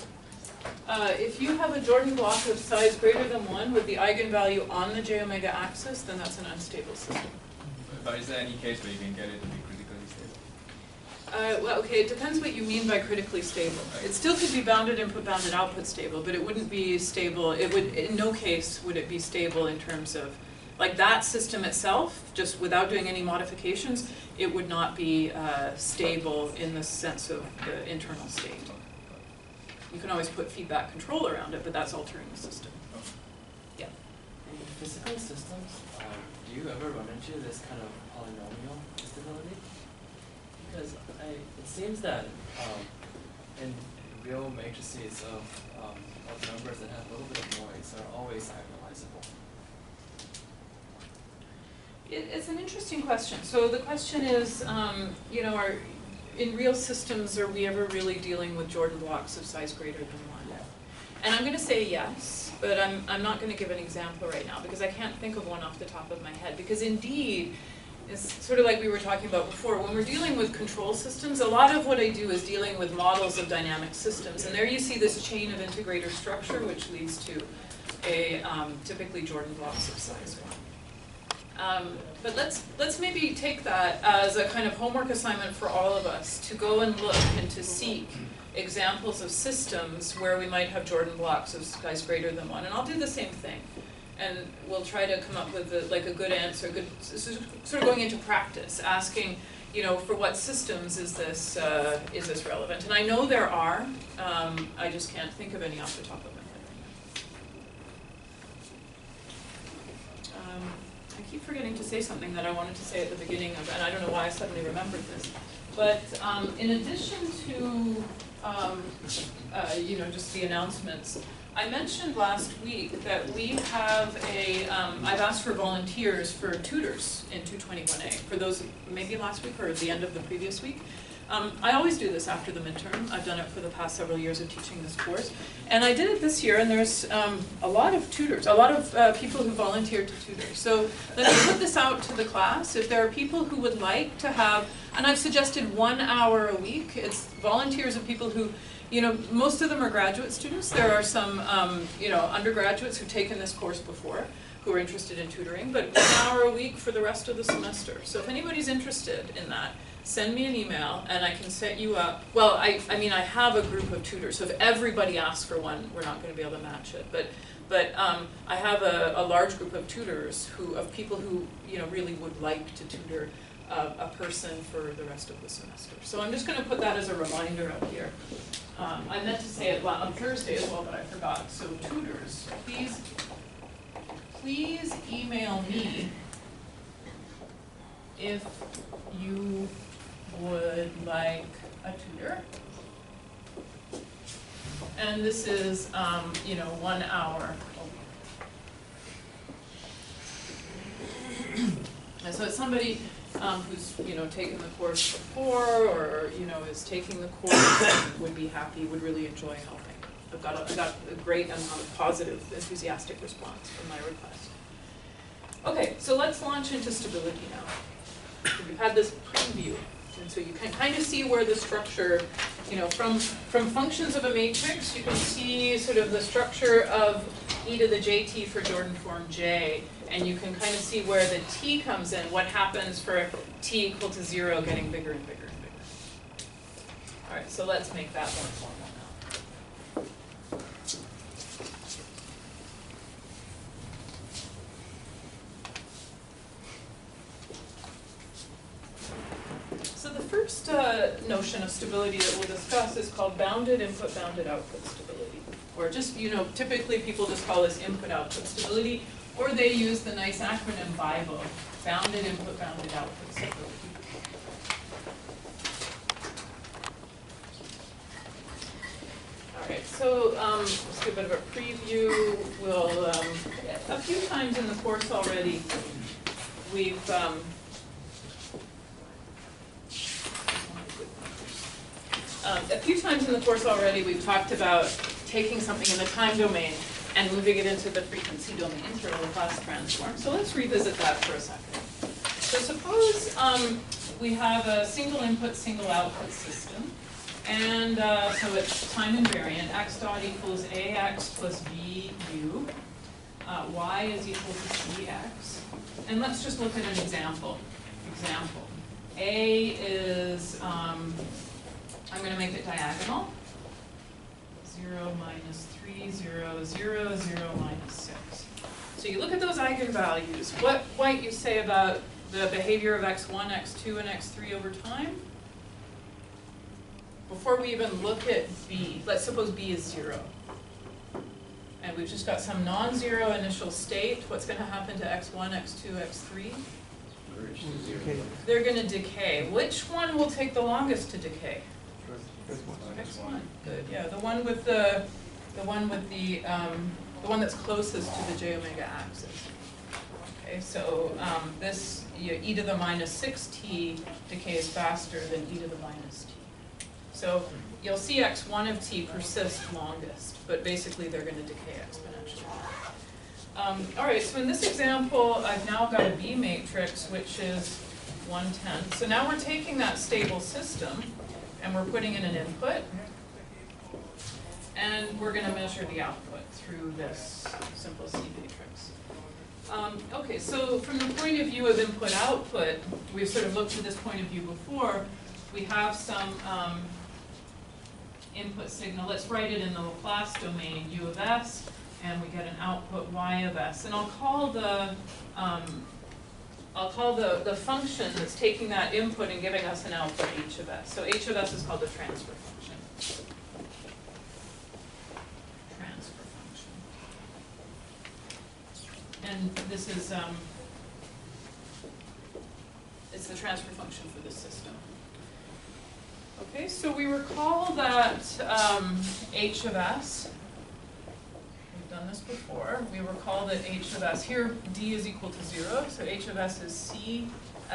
If you have a Jordan block of size greater than 1 with the eigenvalue on the j omega axis, then that's an unstable system. But is there any case where you can get it to be critically stable? Well, okay, it depends what you mean by critically stable. It still could be bounded input, bounded output stable, but it wouldn't be stable. It would, in no case would it be stable in terms of, like that system itself, just without doing any modifications, it would not be stable in the sense of the internal state. You can always put feedback control around it, but that's altering the system. Yeah. In physical systems, do you ever run into this kind of polynomial stability? Because it seems that in real matrices of numbers that have a little bit of noise are always diagonalizable. It's an interesting question. So the question is, in real systems, are we ever really dealing with Jordan blocks of size greater than 1? Yeah. And I'm going to say yes, but I'm not going to give an example right now because I can't think of one off the top of my head. Because indeed, it's sort of like we were talking about before, when we're dealing with control systems, a lot of what I do is dealing with models of dynamic systems. And there you see this chain of integrator structure, which leads to a typically Jordan blocks of size 1. But let's maybe take that as a kind of homework assignment for all of us to go and look and to seek examples of systems where we might have Jordan blocks of size greater than 1. And I'll do the same thing. And we'll try to come up with a good answer, sort of going into practice, asking, for what systems is this relevant? And I know there are, I just can't think of any off the top of my head right now. I keep forgetting to say something that I wanted to say at the beginning of, and I don't know why I suddenly remembered this. But in addition to, just the announcements, I mentioned last week that we have I've asked for volunteers for tutors in 221A. For those, maybe last week or the end of the previous week. I always do this after the midterm. I've done it for the past several years of teaching this course. And I did it this year, and there's a lot of tutors, a lot of people who volunteered to tutor. So let me put this out to the class. If there are people who would like to have, and I've suggested 1 hour a week. It's volunteers of people who, most of them are graduate students. There are some, undergraduates who've taken this course before who are interested in tutoring, but 1 hour a week for the rest of the semester. So if anybody's interested in that, send me an email and I can set you up. Well, I have a group of tutors, so if everybody asks for one, we're not going to be able to match it. But I have a large group of tutors of people who really would like to tutor a person for the rest of the semester. So I'm just going to put that as a reminder up here. I meant to say it on Thursday as well, but I forgot. So tutors, please email me if you would like a tutor. And this is, 1 hour. And so it's somebody who's, taken the course before or, is taking the course and would be happy, would really enjoy helping. I got a great amount of positive, enthusiastic response from my request. Okay, so let's launch into stability now. We've had this preview. And so you can kind of see where the structure, from functions of a matrix, you can see sort of the structure of e to the jt for Jordan form J, and you can kind of see where the t comes in, what happens for t equal to 0 getting bigger and bigger and bigger. All right, so let's make that more formal now. So the first next notion of stability that we'll discuss is called bounded input, bounded output stability. Or just, typically people just call this input-output stability, or they use the nice acronym BIBO, bounded input, bounded output stability. Alright, so let's do a bit of a preview. We'll, a few times in the course already, we've talked about taking something in the time domain and moving it into the frequency domain through a Laplace transform. So let's revisit that for a second. So suppose we have a single input, single output system. And so it's time invariant. X dot equals AX plus BU. Y is equal to CX. And let's just look at an example. A is, I'm going to make it diagonal. 0 minus 3, 0, 0, 0 minus 6. So you look at those eigenvalues. What might you say about the behavior of x1, x2, and x3 over time? Before we even look at b, let's suppose b is 0. And we've just got some non-zero initial state. What's going to happen to x1, x2, x3? They're going to decay. Which one will take the longest to decay? X1. Good. Yeah, the one that's closest to the j omega axis. Okay, so this e to the minus 6t decays faster than e to the minus t. So you'll see x1 of t persist longest, but basically they're going to decay exponentially. All right, so in this example, I've now got a B matrix, which is 1/10. So now we're taking that stable system, and we're putting in an input, and we're going to measure the output through this simple C matrix. Okay, so from the point of view of input-output, we've sort of looked at this point of view before. We have some input signal. Let's write it in the Laplace domain, U of S, and we get an output Y of S. And I'll call the function that's taking that input and giving us an output H of S. So H of S is called the transfer function. And this is it's the transfer function for this system. Okay, so we recall that H of S, we've done this before, we recall that H of S, here D is equal to 0, so H of S is C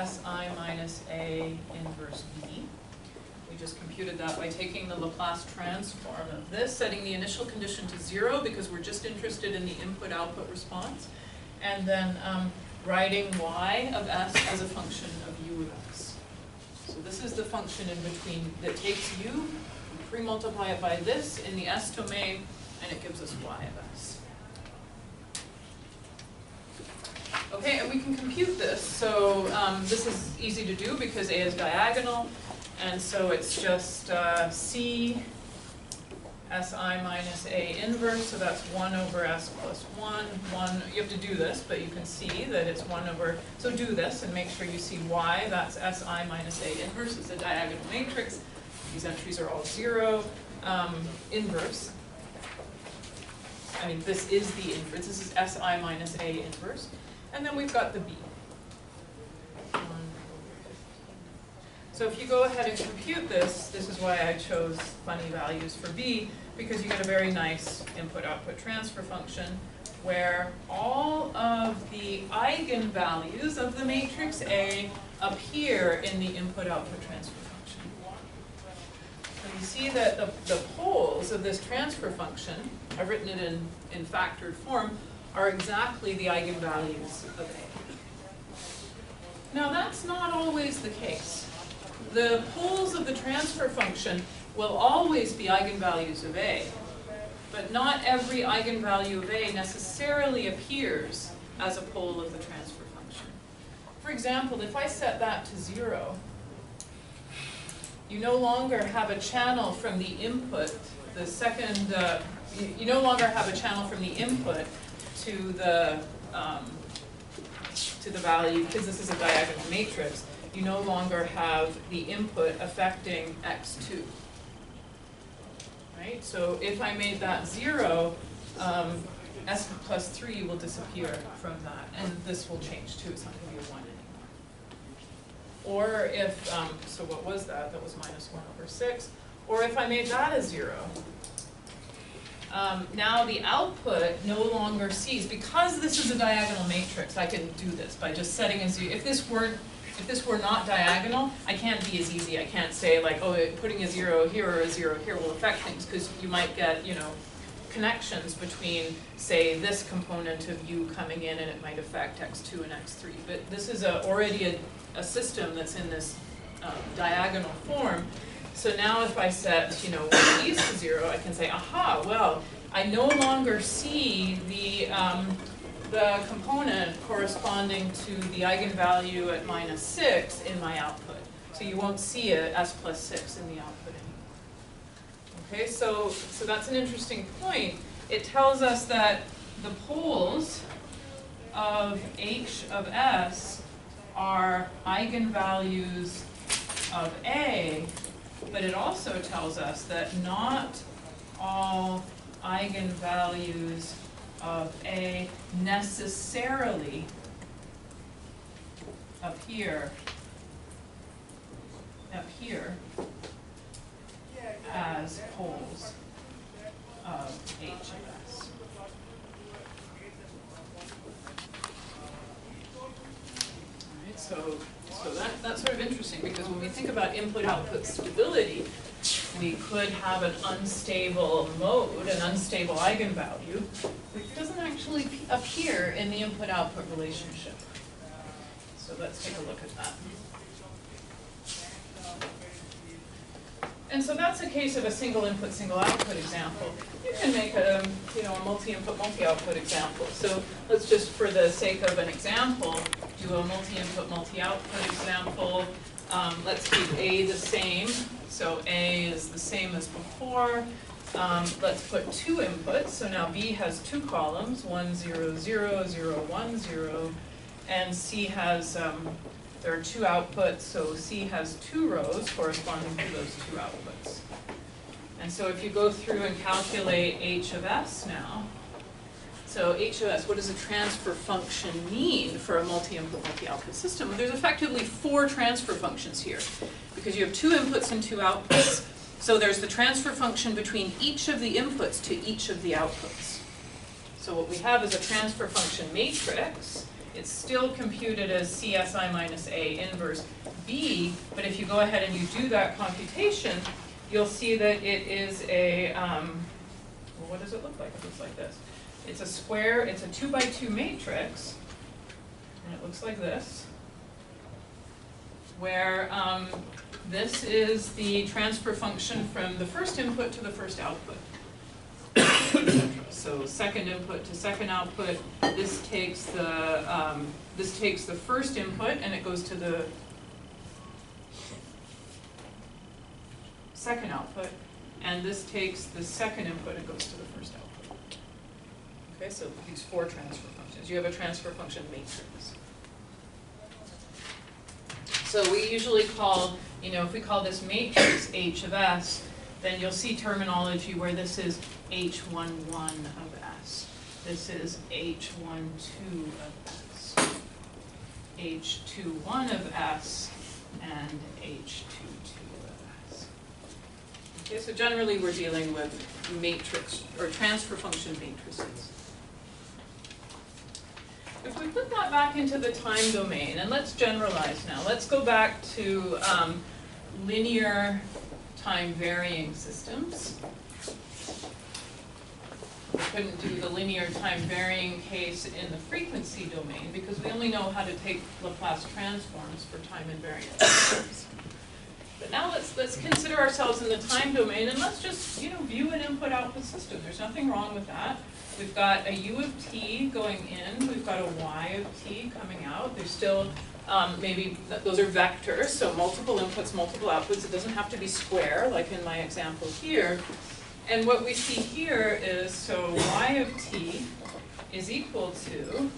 Si minus A inverse B. We just computed that by taking the Laplace transform of this, setting the initial condition to 0 because we're just interested in the input-output response, and then writing Y of S as a function of U of S. So this is the function in between that takes U, we pre-multiply it by this in the S domain, and it gives us Y of S. Okay, and we can compute this. So this is easy to do because A is diagonal, and so it's just C Si minus A inverse, so that's 1 over S plus 1. You have to do this, but you can see that it's 1 over, so do this and make sure you see Y, that's Si minus A inverse, it's a diagonal matrix. These entries are all 0. Inverse, I mean, this is the inverse, this is Si minus A inverse. And then we've got the B. So if you go ahead and compute this, this is why I chose funny values for B, because you get a very nice input-output transfer function where all of the eigenvalues of the matrix A appear in the input-output transfer function. So you see that the poles of this transfer function, I've written it in factored form, are exactly the eigenvalues of A. Now that's not always the case. The poles of the transfer function will always be eigenvalues of A, but not every eigenvalue of A necessarily appears as a pole of the transfer function. For example, if I set that to 0, you no longer have a channel from the input, the second, you no longer have a channel from the input to the value, because this is a diagonal matrix. you no longer have the input affecting x2. Right? So if I made that 0, s plus 3 will disappear from that, and this will change too. It's not going to be a 1 anymore. Or if, so what was that? That was minus 1 over 6. Or if I made that a 0, now the output no longer sees, because this is a diagonal matrix, I can do this by just setting a 0. If this were not diagonal, I can't be as easy. I can't say like, oh, putting a 0 here or a 0 here will affect things, because you might get, you know, connections between, say, this component of u coming in, and it might affect x2 and x3. But this is already a system that's in this diagonal form. So now if I set, you know, one of these to 0, I can say, aha, well, I no longer see the component corresponding to the eigenvalue at minus 6 in my output. So you won't see it s plus 6 in the output anymore. Okay, so that's an interesting point. It tells us that the poles of h of s are eigenvalues of A, but it also tells us that not all eigenvalues of A necessarily appear as poles of H of S. Alright, so that's sort of interesting, because when we think about input-output stability, we could have an unstable mode, an unstable eigenvalue, which doesn't actually appear in the input-output relationship. So let's take a look at that. And so that's a case of a single input, single output example. You can make a, you know, a multi-input, multi-output example. So let's just, for the sake of an example, do a multi-input, multi-output example. Let's keep A the same. So A is the same as before. Let's put 2 inputs. So now B has 2 columns, 1, 0, 0, 0, 1, 0. And C has, there are 2 outputs, so C has 2 rows corresponding to those 2 outputs. And so if you go through and calculate H of S now, so H of S, what does a transfer function mean for a multi-input, multi-output system? Well, there's effectively 4 transfer functions here, because you have 2 inputs and 2 outputs. So there's the transfer function between each of the inputs to each of the outputs. So what we have is a transfer function matrix. It's still computed as CSI minus A inverse B, but if you go ahead and you do that computation, you'll see that it is a, well, what does it look like? It looks like this. It's a square, it's a 2 by 2 matrix, and it looks like this, where this is the transfer function from the first input to the first output. So second input to second output, this takes the first input and it goes to the second output, and this takes the second input and goes to the first output. Okay, so these 4 transfer functions. You have a transfer function matrix. So we usually call, you know, if we call this matrix H of S, then you'll see terminology where this is H11 of S. This is H12 of S. H21 of S and H22 of S. Okay, so generally we're dealing with matrix or transfer function matrices. If we put that back into the time domain, and let's generalize now. Let's go back to linear time varying systems. We couldn't do the linear time varying case in the frequency domain because we only know how to take Laplace transforms for time invariant systems. But now let's consider ourselves in the time domain, and let's just, you know, view an input-output system. There's nothing wrong with that. We've got a u of t going in. We've got a y of t coming out. There's still maybe those are vectors, so multiple inputs, multiple outputs. It doesn't have to be square, like in my example here. And what we see here is, so y of t is equal to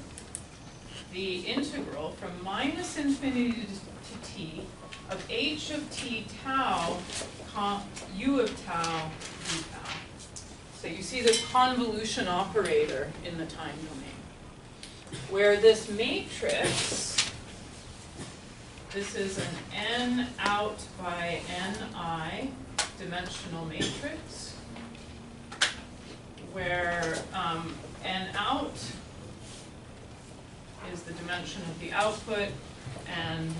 the integral from minus infinity to t of h of t tau u of tau d tau. So you see this convolution operator in the time domain, where this matrix, this is an n out by ni dimensional matrix, where n out is the dimension of the output, and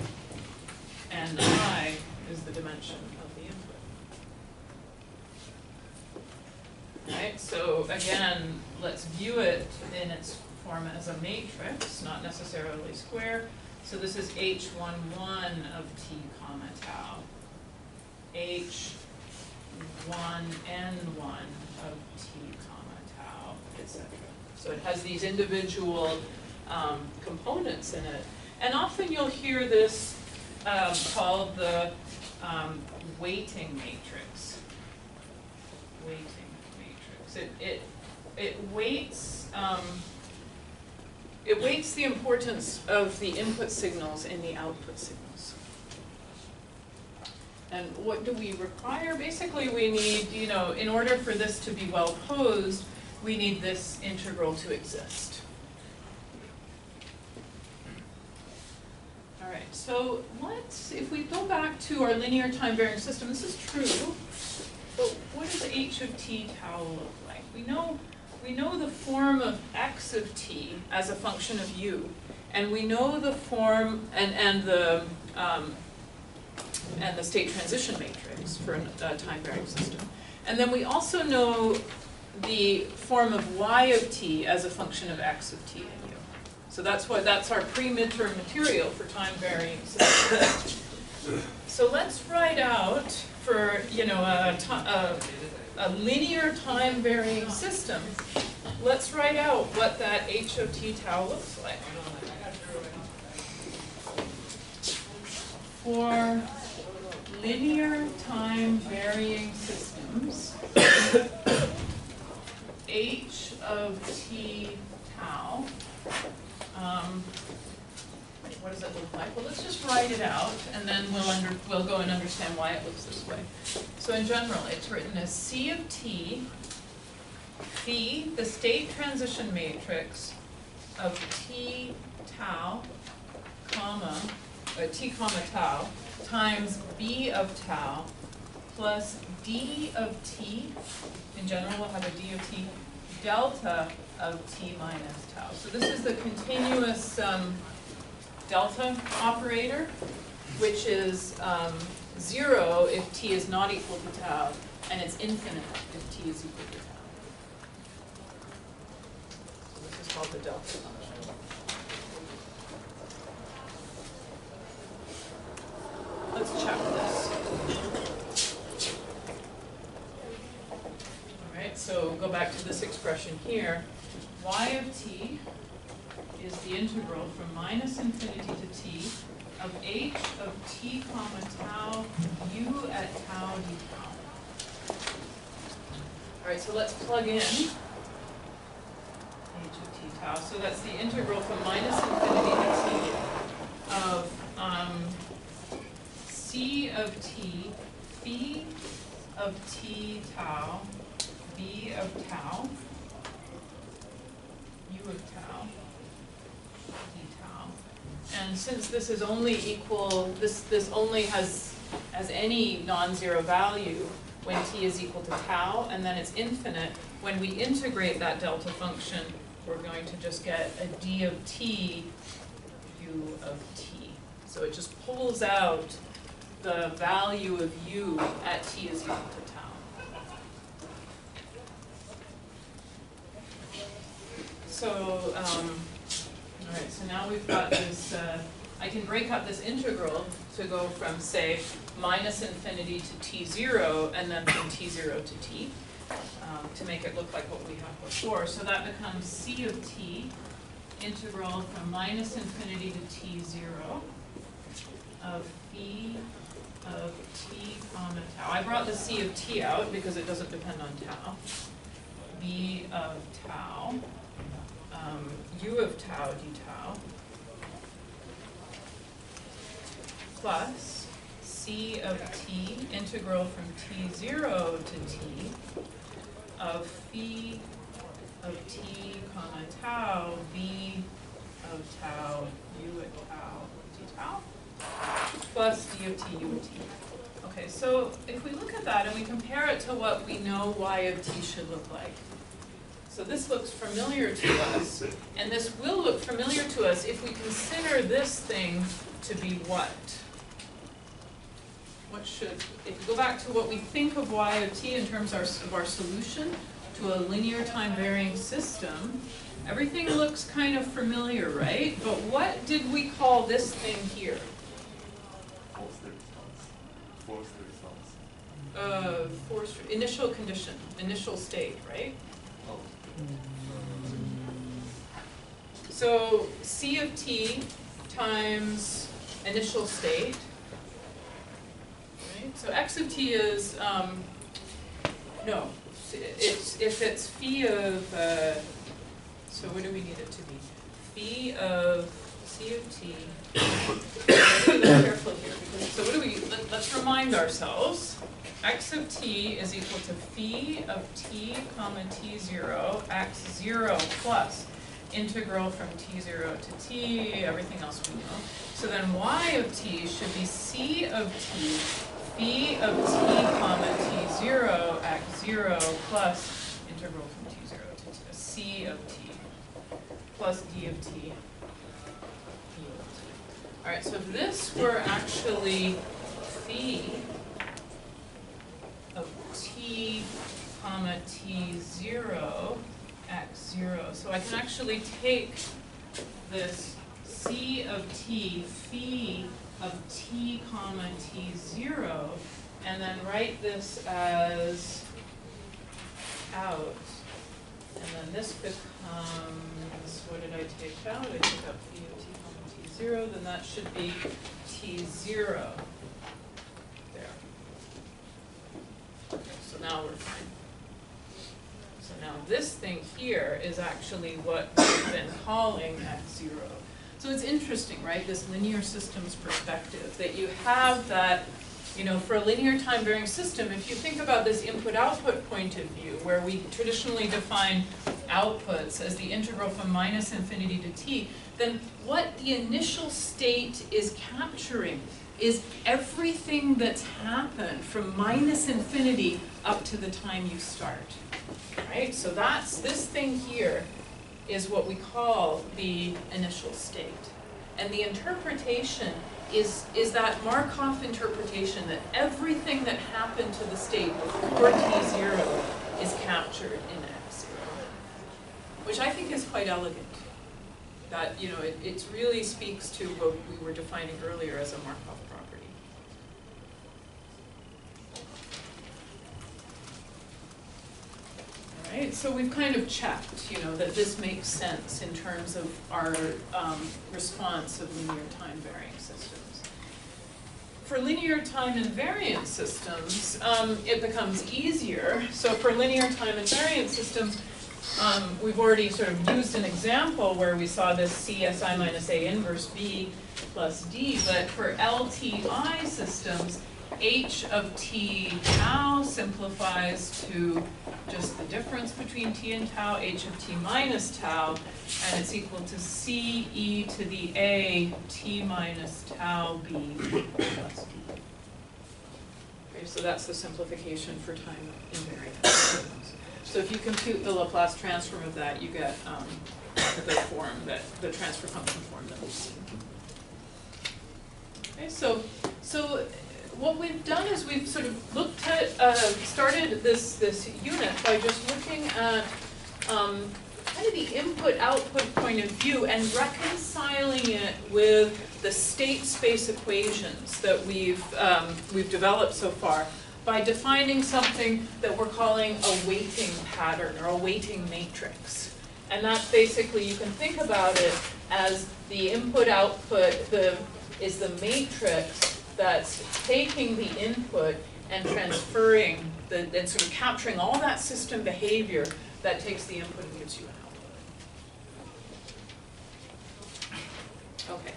ni is the dimension of the input. Right, so again, let's view it in its form as a matrix, not necessarily square. So this is h11 of t comma tau, h1n1 of t comma tau, etc. So it has these individual components in it. And often you'll hear this called the weighting matrix. Weighting matrix. It weights the importance of the input signals in the output signals. And what do we require? Basically, we need, in order for this to be well posed, we need this integral to exist. All right, so if we go back to our linear time varying system, this is true, but what does h of t tau look like? We know the form of x of t as a function of u, and we know the form and the state transition matrix for a time varying system. And then we also know the form of y of t as a function of x of t and u. So that's our pre-midterm material for time varying systems. So let's write out for a linear time varying system. Let's write out what that h of t tau looks like. For linear time varying systems, h of t tau, what does it look like? Well, let's just write it out, and then we'll go and understand why it looks this way. So in general, it's written as c of t, phi, the state transition matrix of t tau, comma, t comma tau, times b of tau, plus d of t, in general we'll have a d of t, delta of t minus tau. So this is the continuous delta operator, which is 0 if t is not equal to tau, and it's infinite if t is equal to tau. So this is called the delta function. Let's check this. All right, so go back to this expression here. Y of t is the integral from minus infinity to t of h of t comma tau u at tau d tau. All right, so let's plug in h of t tau. So that's the integral from minus infinity to t of c of t, phi of t tau, b of tau, u of tau, d tau. And since this is only equal, this only has any non-zero value when t is equal to tau, and then it's infinite. When we integrate that delta function, we're going to just get a d of t, u of t. So it just pulls out the value of u at t is equal to tau. So, all right, so now we've got this, I can break up this integral to go from, say, minus infinity to t0, and then from t0 to t, to make it look like what we had before. So that becomes c of t, integral from minus infinity to t0, of phi of t comma tau. I brought the c of t out because it doesn't depend on tau. B of tau, u of tau d tau, plus c of t integral from t0 to t of phi of t comma tau b of tau u at tau t tau plus d of t u at t. Okay, so if we look at that and we compare it to what we know y of t should look like. So this looks familiar to us, and this will look familiar to us if we consider this thing to be what? What should, if you go back to what we think of y of t in terms of our solution to a linear time varying system, everything looks kind of familiar, right? But what did we call this thing here? Initial condition, initial state, right? So c of t times initial state, right? So x of t is, no, if it's phi of, so what do we need it to be? Phi of c of t, let's be a little careful here, because, so what do we, let's remind ourselves, x of t is equal to phi of t comma t0 x0 plus integral from t0 to t, everything else we know. So then y of t should be c of t phi of t comma t0 x0 plus integral from t0 to t, c of t plus d of t. All right, so if this were actually phi of t comma t0 x0, so I can actually take this c of t phi of t comma t0 and then write this as out, and then this becomes, what did I take out? I took out phi of t comma t0, then that should be t0 there. Okay, so now we're fine. So now this thing here is actually what we've been calling x0. So it's interesting, right, this linear systems perspective, that you have that, you know, for a linear time varying system, if you think about this input-output point of view, where we traditionally define outputs as the integral from minus infinity to t, then what the initial state is capturing is everything that's happened from minus infinity up to the time you start, right? So that's, this thing here is what we call the initial state. And the interpretation is that Markov interpretation that everything that happened to the state before t0 is captured in x0, which I think is quite elegant. That, you know, it really speaks to what we were defining earlier as a Markov property. All right, so we've kind of checked, you know, that this makes sense in terms of our response of linear time varying systems. For linear time invariant systems, it becomes easier. So for linear time invariant systems, we've already sort of used an example where we saw this CSI minus A inverse B plus D, but for LTI systems, H of T tau simplifies to just the difference between T and tau, H of T minus tau, and it's equal to C e to the A T minus tau B plus B. Okay, so that's the simplification for time invariant systems. So if you compute the Laplace transform of that, you get the form, the transfer function form that we've seen. Okay, so what we've done is we've sort of looked at, started this unit by just looking at kind of the input-output point of view and reconciling it with the state space equations that we've developed so far, by defining something that we're calling a weighting pattern or a weighting matrix. And that's basically, you can think about it as the input-output is the matrix that's taking the input and transferring, and sort of capturing all that system behavior that takes the input and gives you an output. Okay,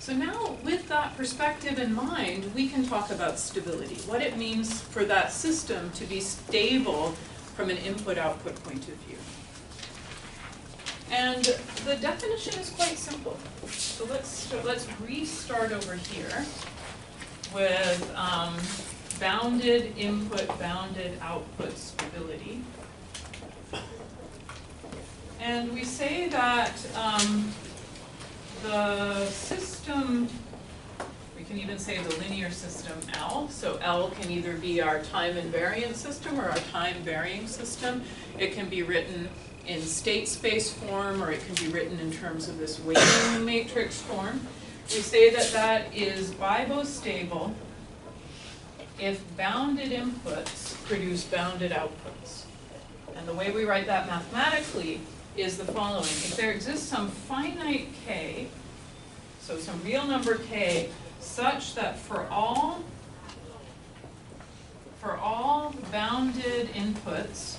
So now, with that perspective in mind, we can talk about stability, what it means for that system to be stable from an input-output point of view. And the definition is quite simple. So let's restart over here with bounded input, bounded output stability. And we say that the system, we can even say the linear system L, so L can either be our time invariant system or our time varying system. It can be written in state space form, or it can be written in terms of this weighting matrix form. We say that that is bibostable if bounded inputs produce bounded outputs. And the way we write that mathematically is the following. If there exists some finite k, so some real number k, such that for all bounded inputs,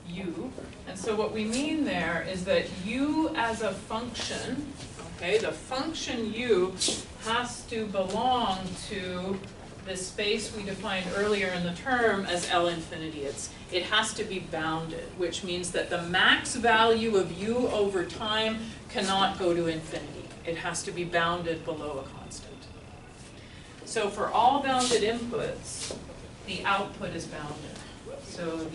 u, and so what we mean there is that u as a function, okay, the function u has to belong to the space we defined earlier in the term as L infinity. It has to be bounded, which means that the max value of u over time cannot go to infinity. It has to be bounded below a constant. So for all bounded inputs, the output is bounded. So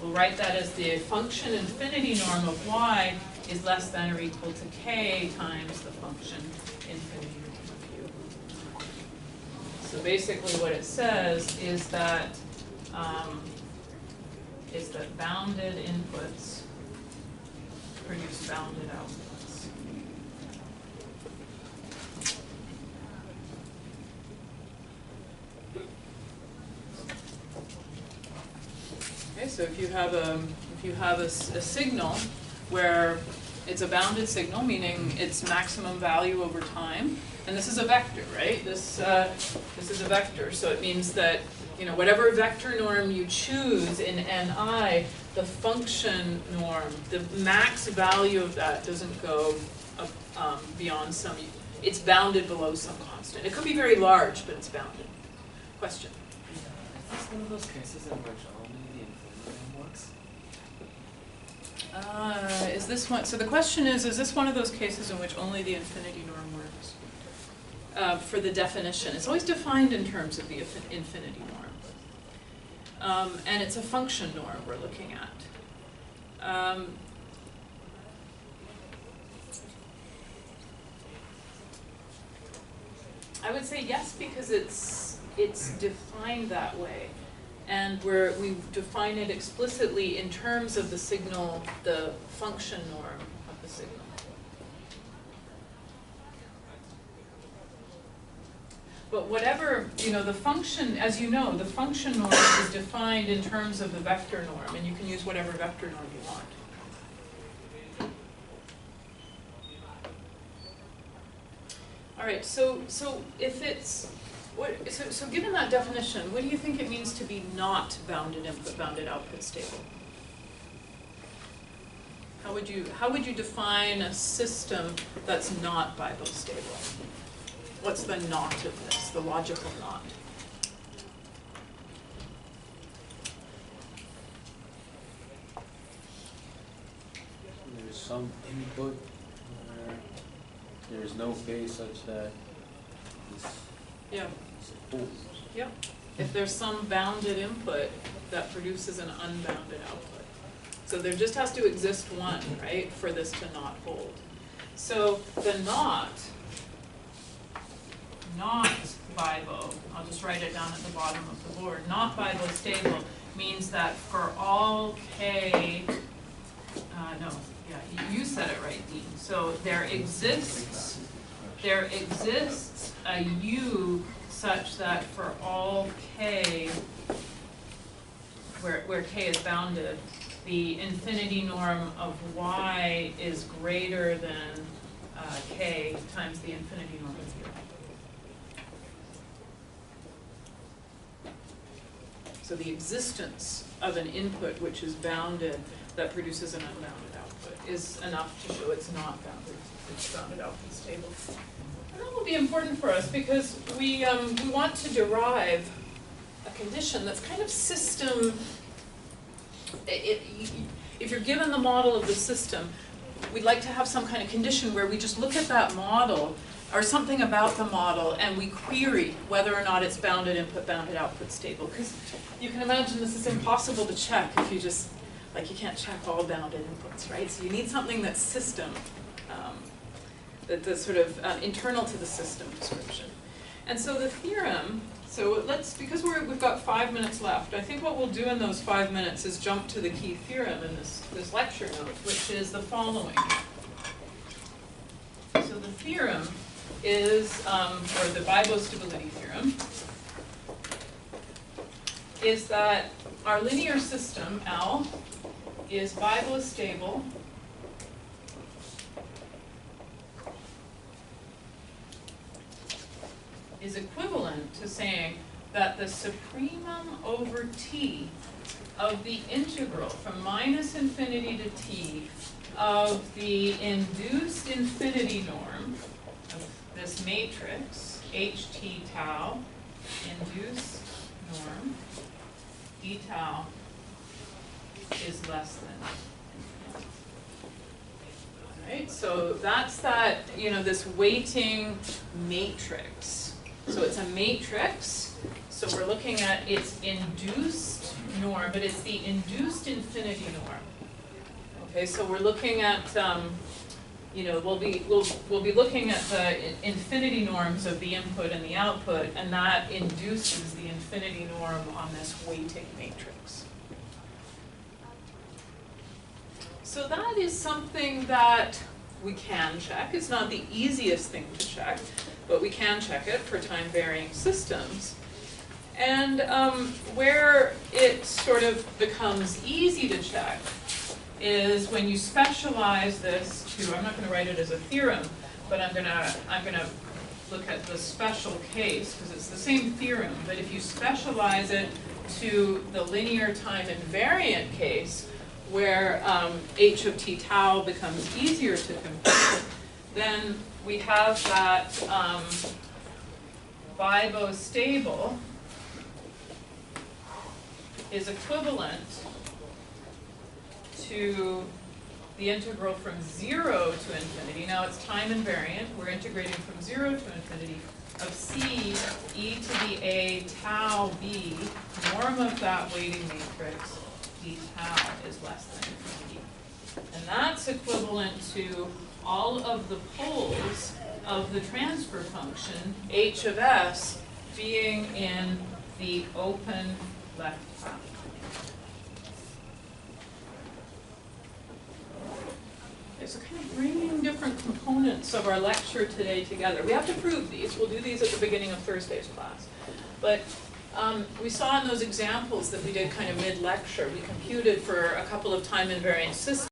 we'll write that as the function infinity norm of y is less than or equal to k times the function infinity norm of u. So basically what it says is that bounded inputs produce bounded outputs. Okay, so if you have a signal where it's a bounded signal, meaning its maximum value over time, and this is a vector, right? This is a vector, so it means that whatever vector norm you choose in Ni, the function norm, the max value of that doesn't go beyond some. It's bounded below some constant. It could be very large, but it's bounded. Question. Is this one of those cases in which only the infinity norm works? Is this one? So the question is this one of those cases in which only the infinity norm works? For the definition, it's always defined in terms of the infinity norm. And it's a function norm we're looking at. I would say yes, because it's defined that way. And we define it explicitly in terms of the signal, the function norm of the signal. But whatever, the function, as you know, the function norm is defined in terms of the vector norm, and you can use whatever vector norm you want. All right, so if it's, so given that definition, what do you think it means to be not bounded input, bounded output stable? How would you define a system that's not bibostable? What's the not of this, the logical not? There's some input where there's no k such that this Yeah. is full. Yep. If there's some bounded input that produces an unbounded output. So there just has to exist one, right, for this to not hold. So the not bibo, I'll just write it down at the bottom of the board, not bibostable means that for all k, you said it right, Dean. So there exists a u such that for all k, where k is bounded, the infinity norm of y is greater than k times the infinity norm of u. So the existence of an input which is bounded that produces an unbounded output is enough to show it's not bounded, it's bounded output stable. And that will be important for us because we want to derive a condition that's kind of system, if you're given the model of the system, we'd like to have some kind of condition where we just look at that model or something about the model and we query whether or not it's bounded input, bounded output stable. Because you can imagine this is impossible to check if you just, like you can't check all bounded inputs, right? So you need something that's system, that's sort of internal to the system description. And so the theorem, so let's, because we've got 5 minutes left, I think what we'll do in those 5 minutes is jump to the key theorem in this lecture note, which is the following. So the theorem is, or the bibostability theorem, is that our linear system, L, is bibostable is equivalent to saying that the supremum over t of the integral from minus infinity to t of the induced infinity norm of this matrix, ht tau, induced norm, d tau is less than. Right? So that's that, this weighting matrix. So it's a matrix, so we're looking at its induced norm, but it's the induced infinity norm. Okay, so we're looking at, we'll be looking at the infinity norms of the input and the output, and that induces the infinity norm on this weighting matrix. So that is something that we can check. It's not the easiest thing to check, but we can check it for time-varying systems. And where it sort of becomes easy to check is when you specialize this to, I'm not going to write it as a theorem, but I'm gonna look at the special case, because it's the same theorem, but if you specialize it to the linear time invariant case, where h of t tau becomes easier to compute, then we have that bibostable is equivalent to the integral from 0 to infinity. Now it's time invariant. We're integrating from 0 to infinity of c e to the a tau b, norm of that weighting matrix, d tau is less than infinity. And that's equivalent to all of the poles of the transfer function, h of s, being in the open left half. Okay, so kind of bringing different components of our lecture today together. We have to prove these. We'll do these at the beginning of Thursday's class. But we saw in those examples that we did kind of mid-lecture, we computed for a couple of time invariant systems